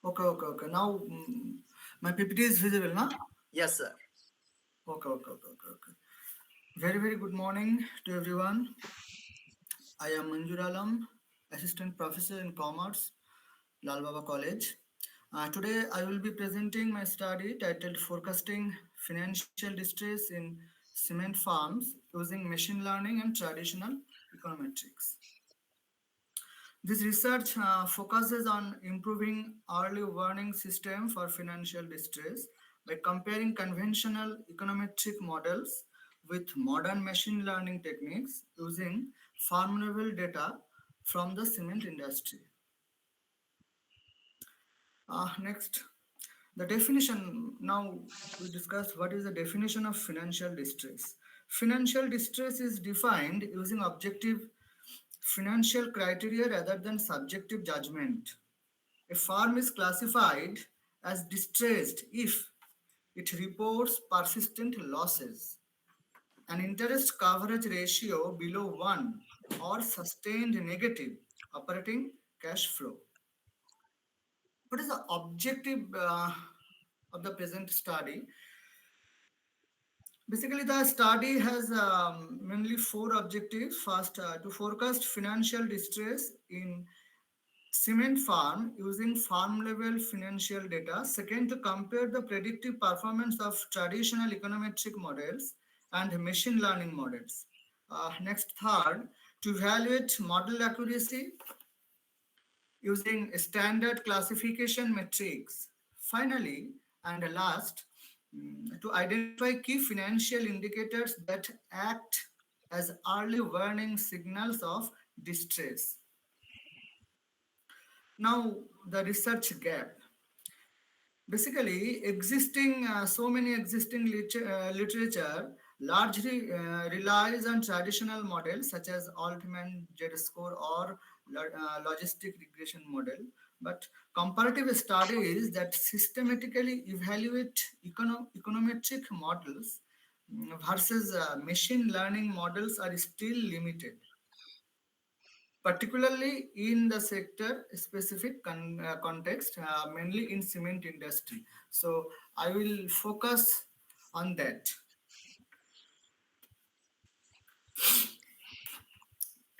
Okay. Now my PPT is visible, na? Yes, sir. Okay. Very good morning to everyone. I am Manjur Alam, Assistant Professor in Commerce, Lal Baba College. Today I will be presenting my study titled Forecasting Financial Distress in Cement Farms Using Machine Learning and Traditional Econometrics. This research focuses on improving early warning system for financial distress by comparing conventional econometric models with modern machine learning techniques using farm level data from the cement industry. Next, the definition. Now we discuss what is the definition of financial distress. Financial distress is defined using objective financial criteria rather than subjective judgment. A firm is classified as distressed if it reports persistent losses, an interest coverage ratio below 1, or sustained negative operating cash flow. What is the objective of the present study? Basically, the study has mainly four objectives. First, to forecast financial distress in cement farm using farm level financial data. Second, to compare the predictive performance of traditional econometric models and machine learning models. Next, third, to evaluate model accuracy using standard classification metrics. Finally, and last, to identify key financial indicators that act as early warning signals of distress. Now, the research gap. Basically, existing so many existing literature largely relies on traditional models such as Altman Z-score or logistic regression model. But comparative studies that systematically evaluate econometric models versus machine learning models are still limited, particularly in the sector specific context, mainly in cement industry. So I will focus on that.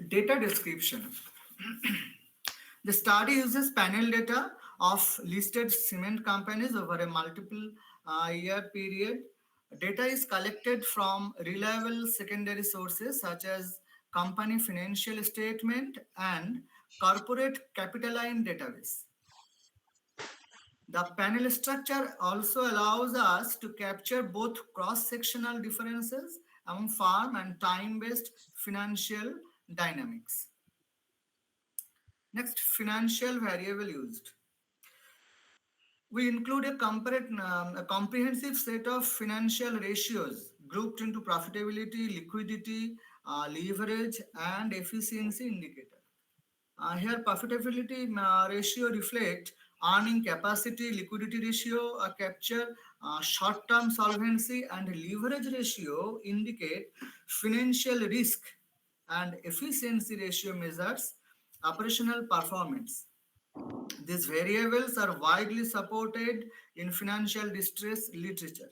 Data description. The study uses panel data of listed cement companies over a multiple year period. Data is collected from reliable secondary sources such as company financial statement and corporate capital line database. The panel structure also allows us to capture both cross-sectional differences among farm and time-based financial dynamics. Next, financial variable used. We include a comprehensive set of financial ratios grouped into profitability, liquidity, leverage, and efficiency indicator. Here, profitability ratio reflect earning capacity, liquidity ratio capture short-term solvency, and leverage ratio indicate financial risk, and efficiency ratio measures operational performance. These variables are widely supported in financial distress literature.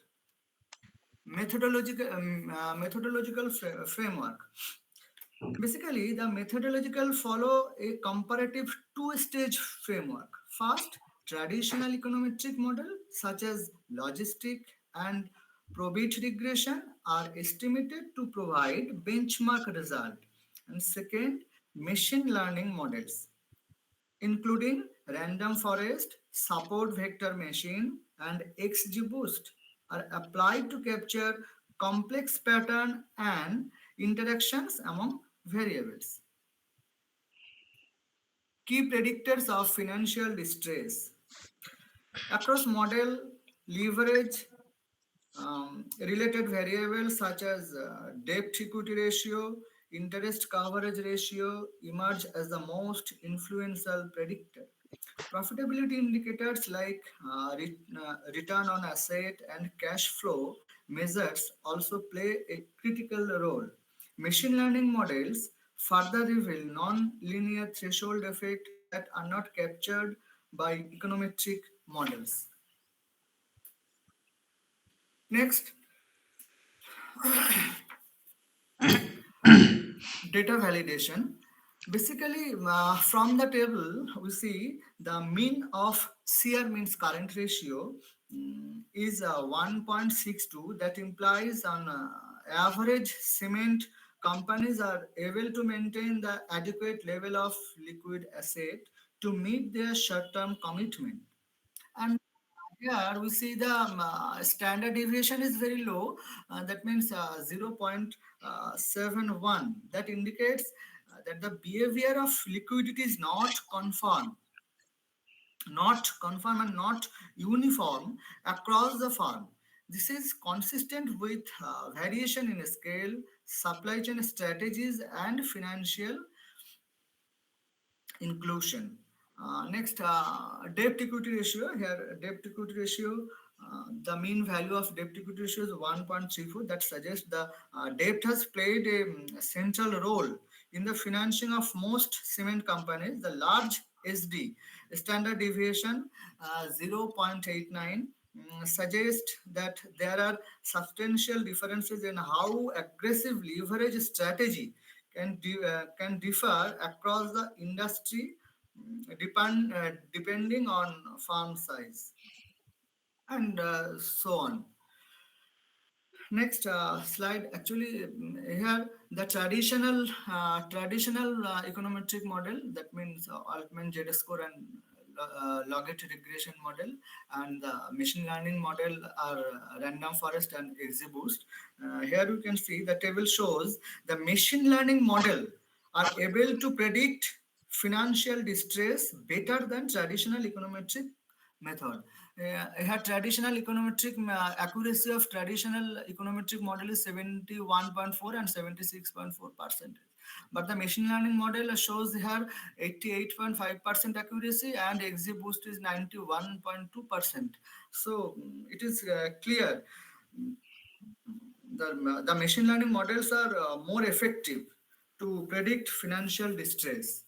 Methodological framework. Basically, the methodological follow a comparative two-stage framework. First, traditional econometric model such as logistic and probit regression are estimated to provide benchmark result. And second, machine learning models including random forest, support vector machine, and XGBoost are applied to capture complex pattern and interactions among variables. Key predictors of financial distress. Across model, leverage, related variables such as debt equity ratio, interest coverage ratio emerge as the most influential predictor. Profitability indicators like return on asset and cash flow measures also play a critical role. Machine learning models further reveal non-linear threshold effects that are not captured by econometric models. Next, data validation. Basically, from the table, we see the mean of CR means current ratio is 1.62. That implies on average cement companies are able to maintain the adequate level of liquid asset to meet their short-term commitment. And here we see the standard deviation is very low. That means 0.71. That indicates that the behavior of liquidity is not conform and not uniform across the firm. This is consistent with variation in scale, supply chain strategies, and financial inclusion. Next, debt equity ratio. Here, debt equity ratio, the mean value of debt equity ratio is 1.34. That suggests the debt has played a central role in the financing of most cement companies. The large SD standard deviation 0.89 suggests that there are substantial differences in how aggressive leverage strategy can differ across the industry depending on farm size and so on. Next slide. Actually, here the traditional econometric model, that means Altman Z-score and logit regression model, and the machine learning model are random forest and XGBoost. Here you can see the table shows the machine learning model are able to predict financial distress better than traditional econometric method. Here traditional econometric accuracy of traditional econometric model is 71.4 and 76.4%. But the machine learning model shows here 88.5% accuracy and XGBoost is 91.2%. So it is clear the machine learning models are more effective to predict financial distress.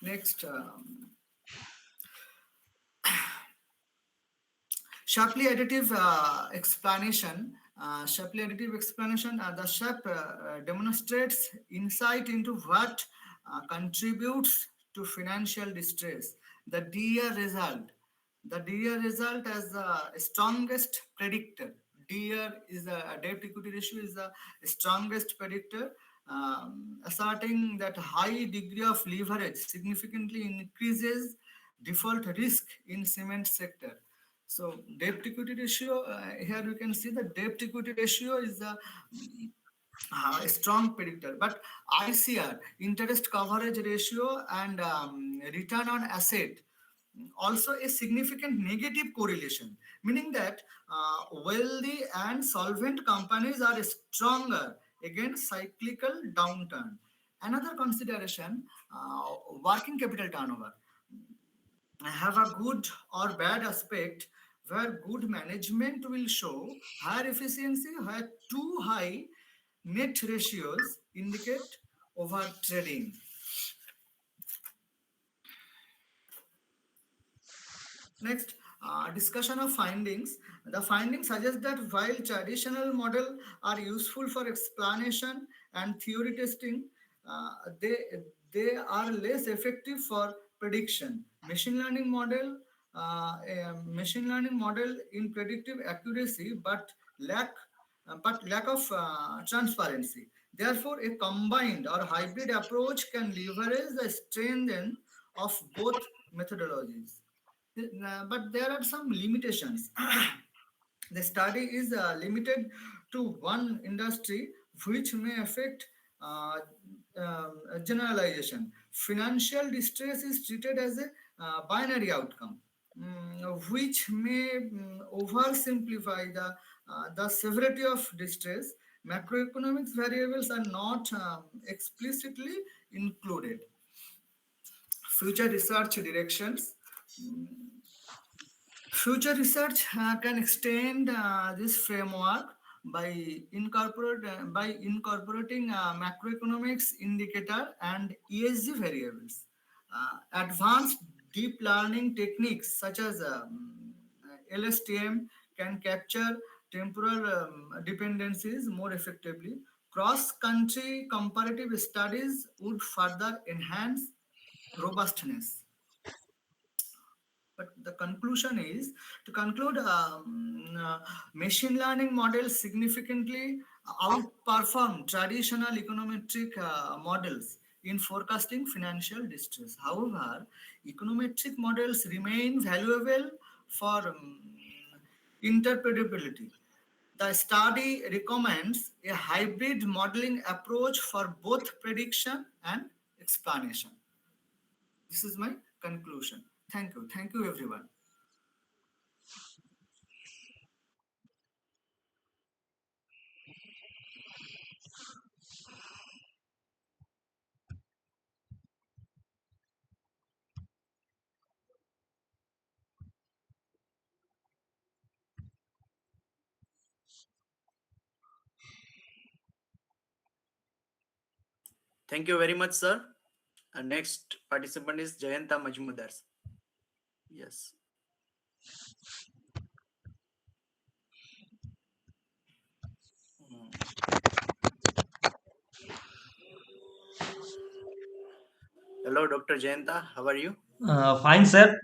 Next, Shapley additive explanation. The SHAP demonstrates insight into what contributes to financial distress. The DER result. The DER result as the strongest predictor. DER is the debt equity ratio is the strongest predictor, asserting that high degree of leverage significantly increases default risk in cement sector. So debt equity ratio, here you can see the debt equity ratio is a strong predictor, but ICR, interest coverage ratio, and return on asset, also a significant negative correlation, meaning that wealthy and solvent companies are stronger against cyclical downturn. Another consideration, working capital turnover have a good or bad aspect, where good management will show higher efficiency, where too high net ratios indicate over trading. Next, discussion of findings. The findings suggest that while traditional model are useful for explanation and theory testing, uh, they they are less effective for prediction. Machine learning model in predictive accuracy, but lack of transparency. Therefore, a combined or hybrid approach can leverage the strength of both methodologies. But there are some limitations. The study is limited to one industry, which may affect uh, generalization. Financial distress is treated as a binary outcome, which may oversimplify the severity of distress. Macroeconomics variables are not explicitly included. Future research directions. Future research can extend this framework by incorporating macroeconomics indicator and ESG variables. Advanced deep learning techniques such as LSTM can capture temporal dependencies more effectively. Cross-country comparative studies would further enhance robustness. But the conclusion is, to conclude, machine learning models significantly outperform traditional econometric models in forecasting financial distress. However, econometric models remain valuable for interpretability. The study recommends a hybrid modeling approach for both prediction and explanation. This is my conclusion. Thank you. Thank you, everyone. Thank you very much, sir. Next participant is Jayanta Majmudar. Yes. Mm. Hello, Dr. Jayanta. How are you? Fine, sir.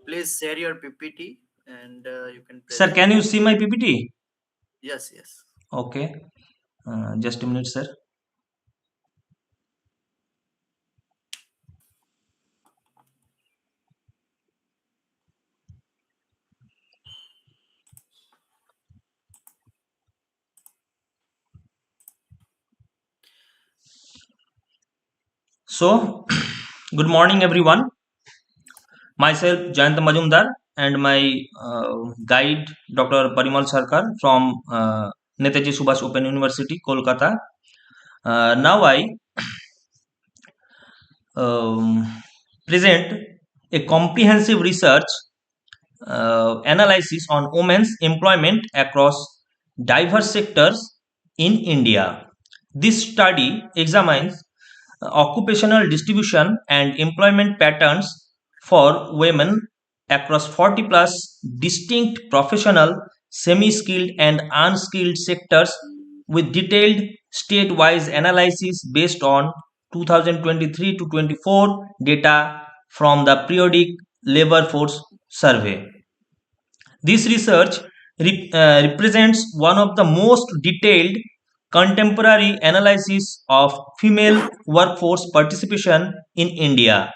Please share your PPT and you can Sir, present. can you see my PPT? Yes, yes. Okay. Just a minute, sir. So, good morning, everyone. Myself, Jayant Majumdar, and my guide, Dr. Parimal Sarkar from Netaji Subhash Open University, Kolkata. Now I present a comprehensive research analysis on women's employment across diverse sectors in India. This study examines occupational distribution and employment patterns for women across 40 plus distinct professional, semi skilled, and unskilled sectors with detailed state wise analysis based on 2023 to 24 data from the periodic labor force survey. This research represents one of the most detailed contemporary analysis of female workforce participation in India.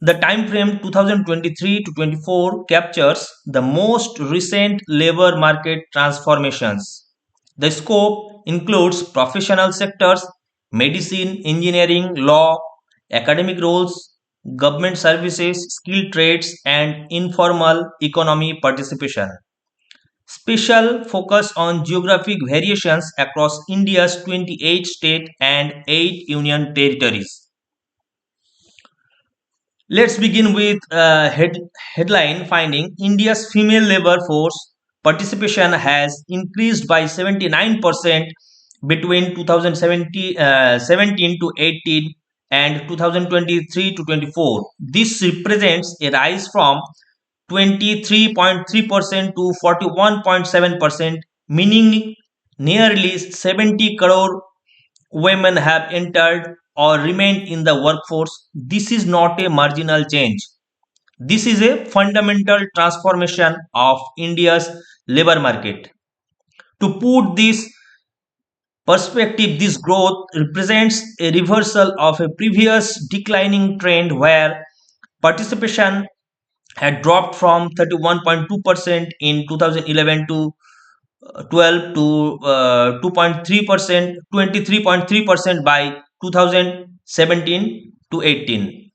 The time frame 2023 to 24 captures the most recent labor market transformations. The scope includes professional sectors, medicine, engineering, law, academic roles, government services, skilled trades, and informal economy participation. Special focus on geographic variations across India's 28 state and 8 union territories. Let's begin with headline finding. India's female labor force participation has increased by 79% between 2017 to 18 and 2023 to 24. This represents a rise from 23.3% to 41.7%, meaning nearly 70 crore women have entered or remained in the workforce. This is not a marginal change. This is a fundamental transformation of India's labor market. To put this perspective, this growth represents a reversal of a previous declining trend where participation had dropped from 31.2% in 2011 to 12 to 2.3%, 23.3% by 2017 to 18.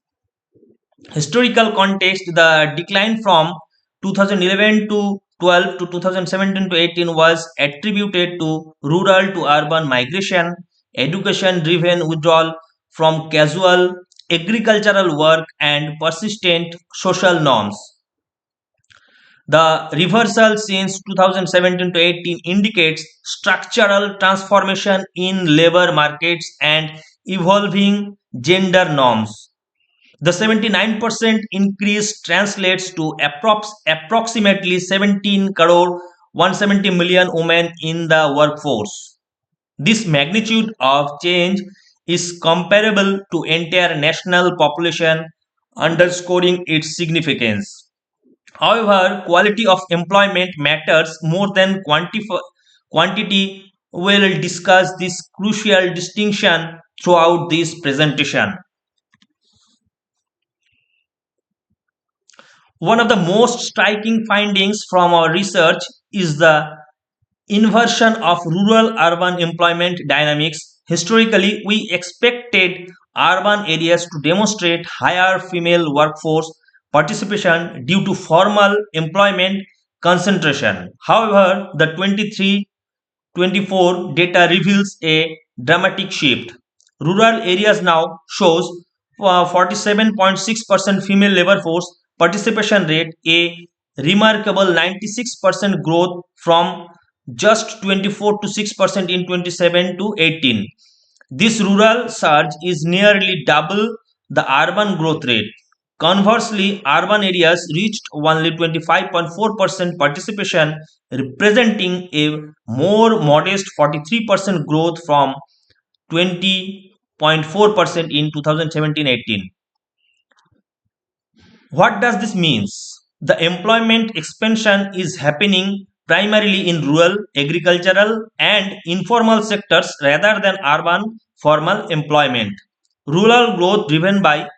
Historical context: the decline from 2011 to 12 to 2017 to 18 was attributed to rural to urban migration, education driven withdrawal from casual agricultural work, and persistent social norms. The reversal since 2017 to 18 indicates structural transformation in labor markets and evolving gender norms. The 79% increase translates to approximately 17 crore 170 million women in the workforce. This magnitude of change is comparable to entire national population, underscoring its significance. However, quality of employment matters more than quantity. We will discuss this crucial distinction throughout this presentation. One of the most striking findings from our research is the inversion of rural-urban employment dynamics. Historically, we expected urban areas to demonstrate higher female workforce participation due to formal employment concentration. However, the 23-24 data reveals a dramatic shift. Rural areas now shows 47.6% female labor force participation rate, a remarkable 96% growth from just 24 to 6% in 27 to 18. This rural surge is nearly double the urban growth rate. Conversely, urban areas reached only 25.4% participation, representing a more modest 43% growth from 20.4% in 2017-18. What does this mean? The employment expansion is happening primarily in rural, agricultural, and informal sectors rather than urban formal employment. Rural growth driven by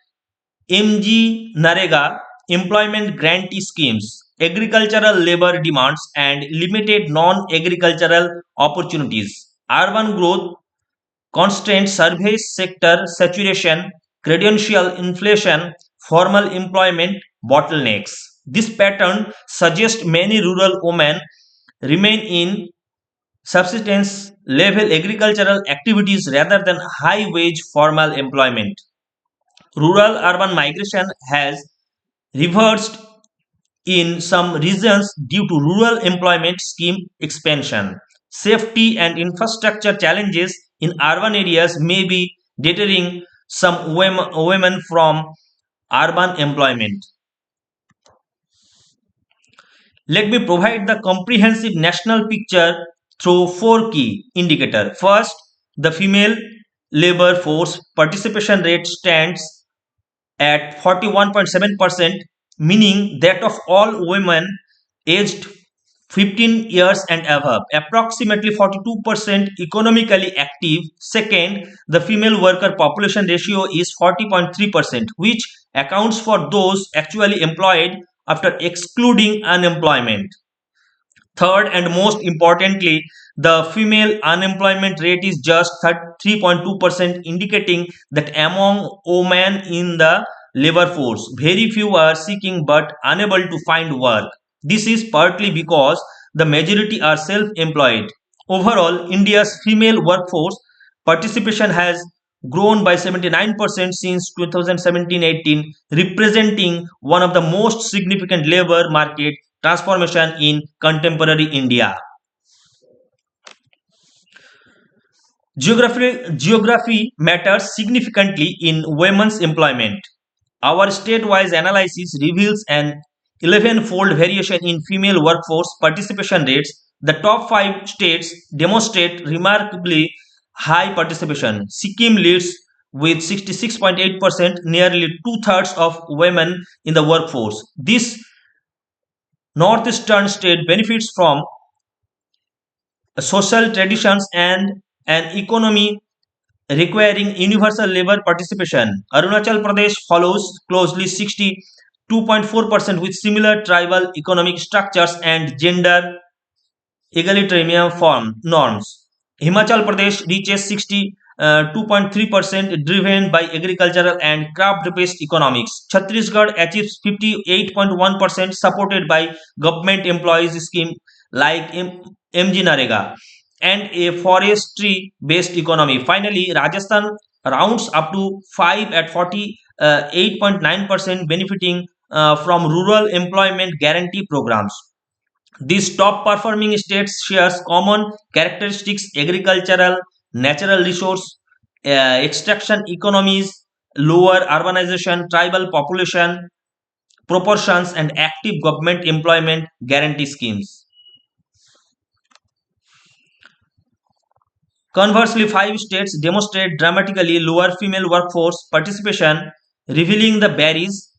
MG Narega employment grantee schemes, agricultural labor demands, and limited non-agricultural opportunities. Urban growth constant service sector saturation, credential inflation, formal employment bottlenecks. This pattern suggests many rural women remain in subsistence level agricultural activities rather than high wage formal employment. Rural urban migration has reversed in some regions due to rural employment scheme expansion. Safety and infrastructure challenges in urban areas may be deterring some women from urban employment. Let me provide the comprehensive national picture through four key indicators. First, the female labor force participation rate stands at 41.7%, meaning that of all women aged 15 years and above, approximately 42% economically active. Second, the female worker population ratio is 40.3%, which accounts for those actually employed after excluding unemployment. Third, and most importantly, the female unemployment rate is just 3.2%, indicating that among women in the labor force, very few are seeking but unable to find work. This is partly because the majority are self-employed. Overall, India's female workforce participation has grown by 79% since 2017-18, representing one of the most significant labor market transformation in contemporary India. Geography matters significantly in women's employment. Our state-wise analysis reveals an 11-fold variation in female workforce participation rates. The top 5 states demonstrate remarkably high participation. Sikkim leads with 66.8%, nearly two-thirds of women in the workforce. This northeastern state benefits from social traditions and an economy requiring universal labor participation. Arunachal Pradesh follows closely 62.4% with similar tribal economic structures and gender egalitarian norms. Himachal Pradesh reaches 62.3% driven by agricultural and craft-based economics. Chhattisgarh achieves 58.1% supported by government employees scheme like MG Narega and a forestry-based economy. Finally, Rajasthan rounds up to 5 at 48.9%, benefiting from rural employment guarantee programs. These top performing states shares common characteristics: agricultural, natural resource, extraction economies, lower urbanization, tribal population proportions, and active government employment guarantee schemes. Conversely, 5 states demonstrate dramatically lower female workforce participation, revealing the barriers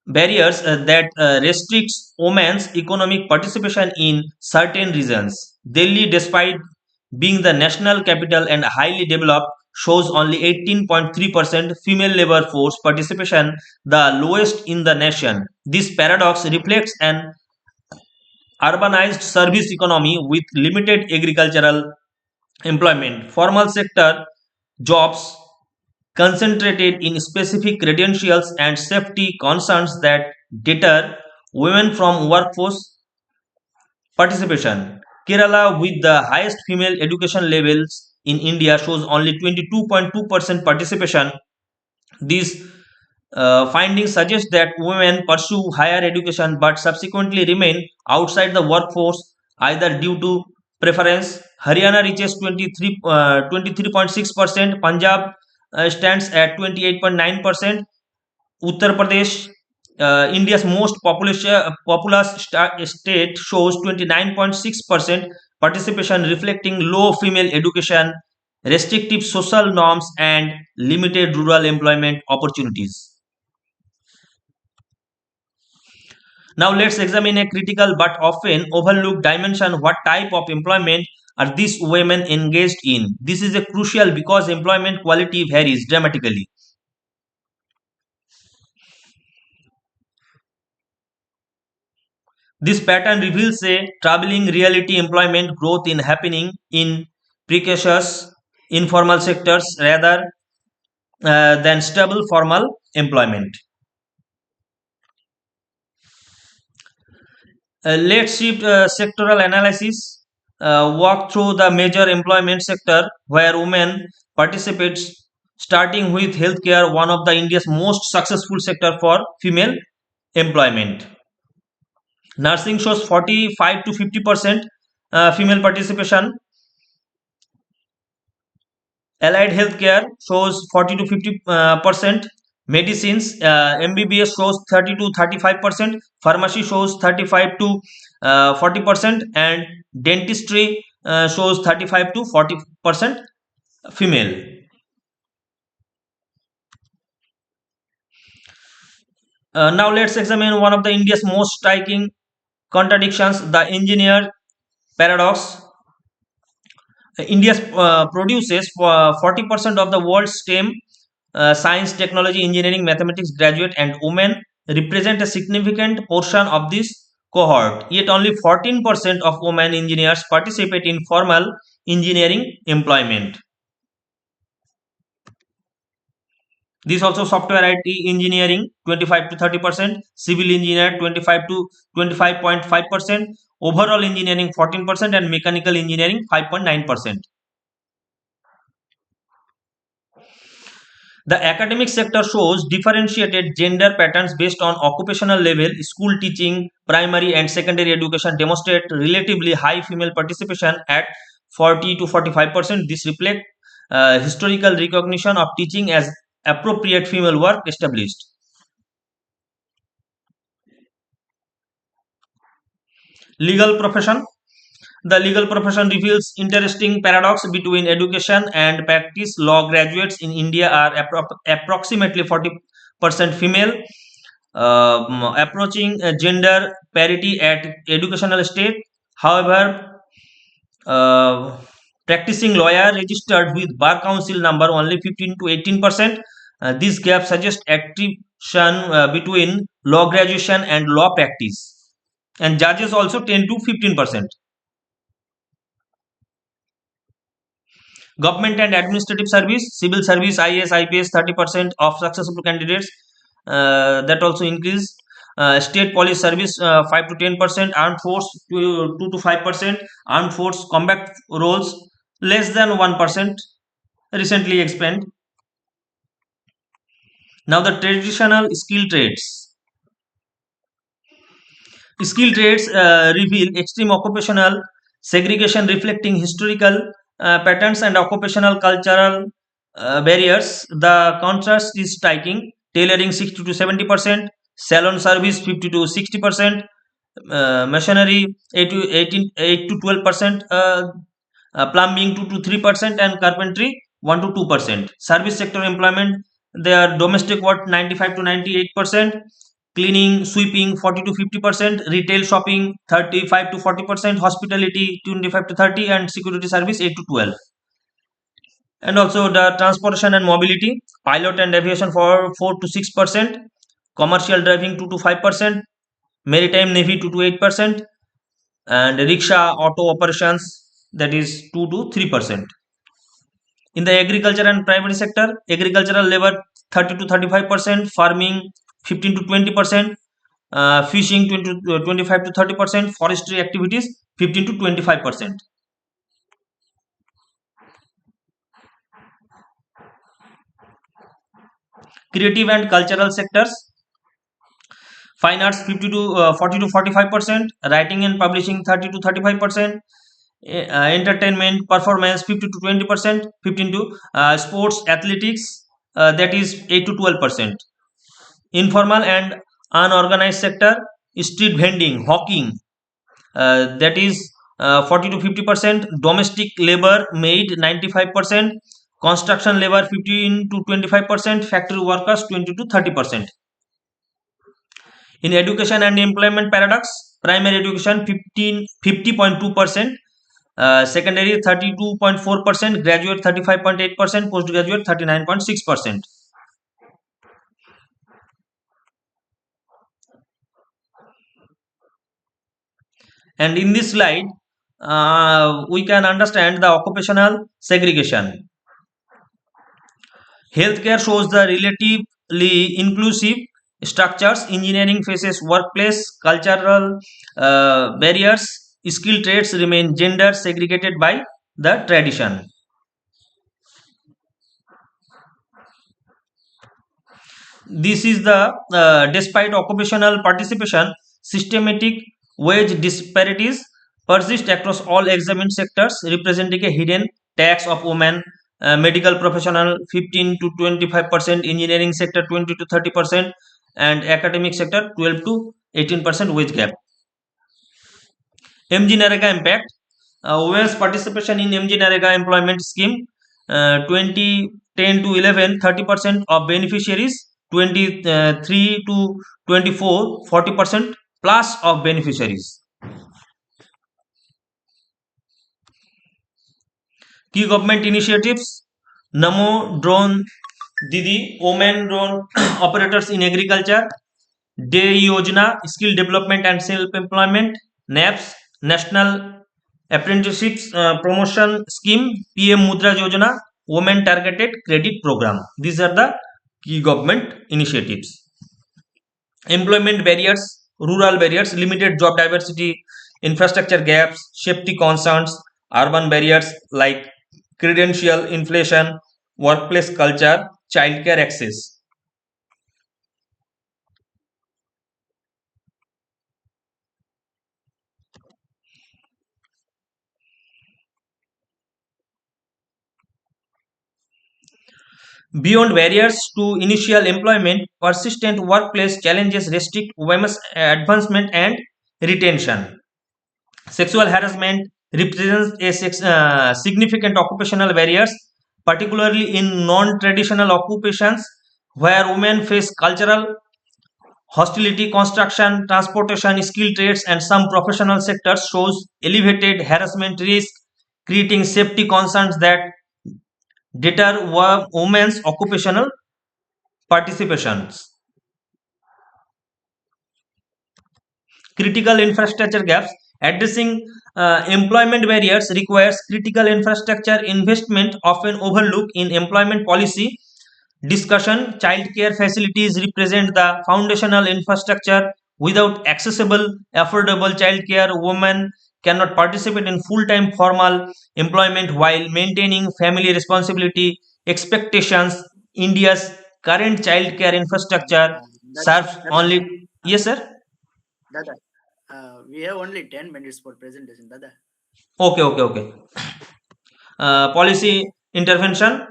that restricts women's economic participation in certain regions. Delhi, despite being the national capital and highly developed, shows only 18.3% female labor force participation, the lowest in the nation. This paradox reflects an urbanized service economy with limited agricultural employment, formal sector jobs concentrated in specific credentials, and safety concerns that deter women from workforce participation. Kerala, with the highest female education levels in India, shows only 22.2% participation. These findings suggest that women pursue higher education but subsequently remain outside the workforce either due to preference. Haryana reaches 23.6%, Punjab stands at 28.9%, Uttar Pradesh, India's most populous state, shows 29.6% participation, reflecting low female education, restrictive social norms, and limited rural employment opportunities. Now let's examine a critical but often overlooked dimension: what type of employment are these women engaged in? This is a crucial because employment quality varies dramatically. This pattern reveals a troubling reality: employment growth in happening in precarious informal sectors rather than stable formal employment. Let's shift sectoral analysis, walk through the major employment sector where women participate, starting with healthcare, one of the India's most successful sector for female employment. Nursing shows 45 to 50% female participation. Allied healthcare shows 40 to 50%. Medicines, MBBS shows 30 to 35%. Pharmacy shows 35 to 40%, and dentistry shows 35 to 40% female. Now let's examine one of the India's most striking contradictions: the engineer paradox. India produces 40% of the world's STEM science, technology, engineering, mathematics graduate and women represent a significant portion of this cohort. Yet only 14% of women engineers participate in formal engineering employment. This also software IT engineering 25 to 30%, civil engineer 25 to 25.5%, overall engineering 14%, and mechanical engineering 5.9%. The academic sector shows differentiated gender patterns based on occupational level. School teaching, primary and secondary education demonstrate relatively high female participation at 40 to 45%. This reflects historical recognition of teaching as appropriate female work established. Legal profession. The legal profession reveals interesting paradox between education and practice. Law graduates in India are approximately 40% female, approaching gender parity at educational stage. However, practicing lawyer registered with bar council number only 15 to 18%. This gap suggests attrition between law graduation and law practice, and judges also 10 to 15%. Government and administrative service, civil service, IAS, IPS, 30% of successful candidates, that also increased. State police service 5 to 10%, armed force 2 to 5%, armed force combat roles less than 1%, recently expanded. Now the traditional skill trades. Skill trades reveal extreme occupational segregation reflecting historical patterns and occupational cultural barriers. The contrast is striking. Tailoring 60 to 70%, salon service 50 to 60%, machinery 8 to 12%, plumbing 2 to 3%, and carpentry 1 to 2%. Service sector employment, their domestic work 95 to 98%, cleaning, sweeping 40 to 50%, retail shopping 35 to 40%, hospitality 25 to 30%, and security service 8 to 12%. And also the transportation and mobility, pilot and aviation for 4 to 6%, commercial driving 2 to 5%, maritime navy 2 to 8%, and rickshaw auto operations, that is 2 to 3%. In the agriculture and private sector, agricultural labor 30 to 35%, farming 15 to 20%, fishing 20 to 25 to 30%, forestry activities 15 to 25%. Creative and cultural sectors, fine arts 50 to 40 to 45%, writing and publishing 30 to 35%, entertainment performance 50 to 20%, 15 to sports athletics, that is 8 to 12%. Informal and unorganized sector, street vending, hawking, that is 40 to 50%, domestic labor maid 95%, construction labor 15 to 25%, factory workers 20 to 30%. In education and employment paradox, primary education 50.2%, secondary 32.4%, graduate 35.8%, postgraduate 39.6%. And in this slide, we can understand the occupational segregation. Healthcare shows the relatively inclusive structures. Engineering faces workplace cultural barriers. Skill trades remain gender segregated by the tradition. This is the despite occupational participation, systematic wage disparities persist across all examined sectors, representing a hidden tax of women. Medical professional 15 to 25%, engineering sector 20 to 30%, and academic sector 12 to 18% wage gap. MG Narega impact, women's participation in MG Narega employment scheme 2010 to 11, 30% of beneficiaries, 23 to 24, 40% plus of beneficiaries. Key government initiatives, Namo drone Didi, women role operators in agriculture. Day Yojana, skill development and self-employment. NAPS, National Apprenticeships Promotion Scheme. PM Mudra Yojana, Women Targeted Credit Program. These are the key government initiatives. Employment barriers, rural barriers, limited job diversity, infrastructure gaps, safety concerns, urban barriers like credential inflation, workplace culture, childcare access. Beyond barriers to initial employment, persistent workplace challenges restrict women's advancement and retention. Sexual harassment represents a significant occupational barriers, particularly in non-traditional occupations where women face cultural hostility. Construction, transportation, skilled trades, and some professional sectors shows elevated harassment risk, creating safety concerns that deter women's occupational participations. Critical infrastructure gaps. Addressing employment barriers requires critical infrastructure investment, often overlooked in employment policy discussion. Childcare facilities represent the foundational infrastructure. Without accessible, affordable childcare, women cannot participate in full-time formal employment while maintaining family responsibility expectations. India's current childcare infrastructure serves only. Yes, sir. Dada, we have only 10 minutes for presentation, Dada. Okay. Policy intervention,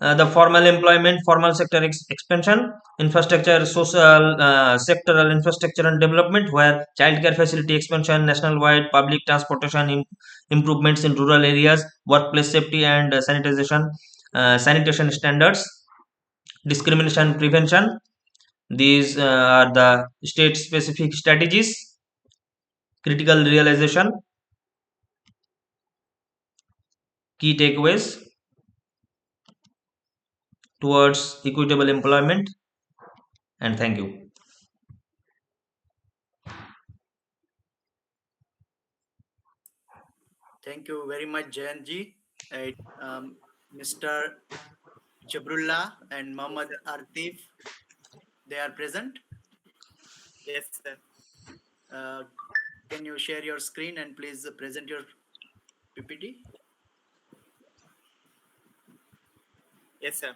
the formal employment, formal sector expansion, infrastructure, social sectoral infrastructure and development, where childcare facility expansion, national-wide public transportation improvements in rural areas, workplace safety and sanitation standards, discrimination prevention. These are the state-specific strategies. Critical realization, key takeaways towards equitable employment, and thank you. Thank you very much, Jayanji. Mr. Jabrullah and Muhammad Artif, they are present. Yes, sir. Can you share your screen and please present your PPT? Yes, sir.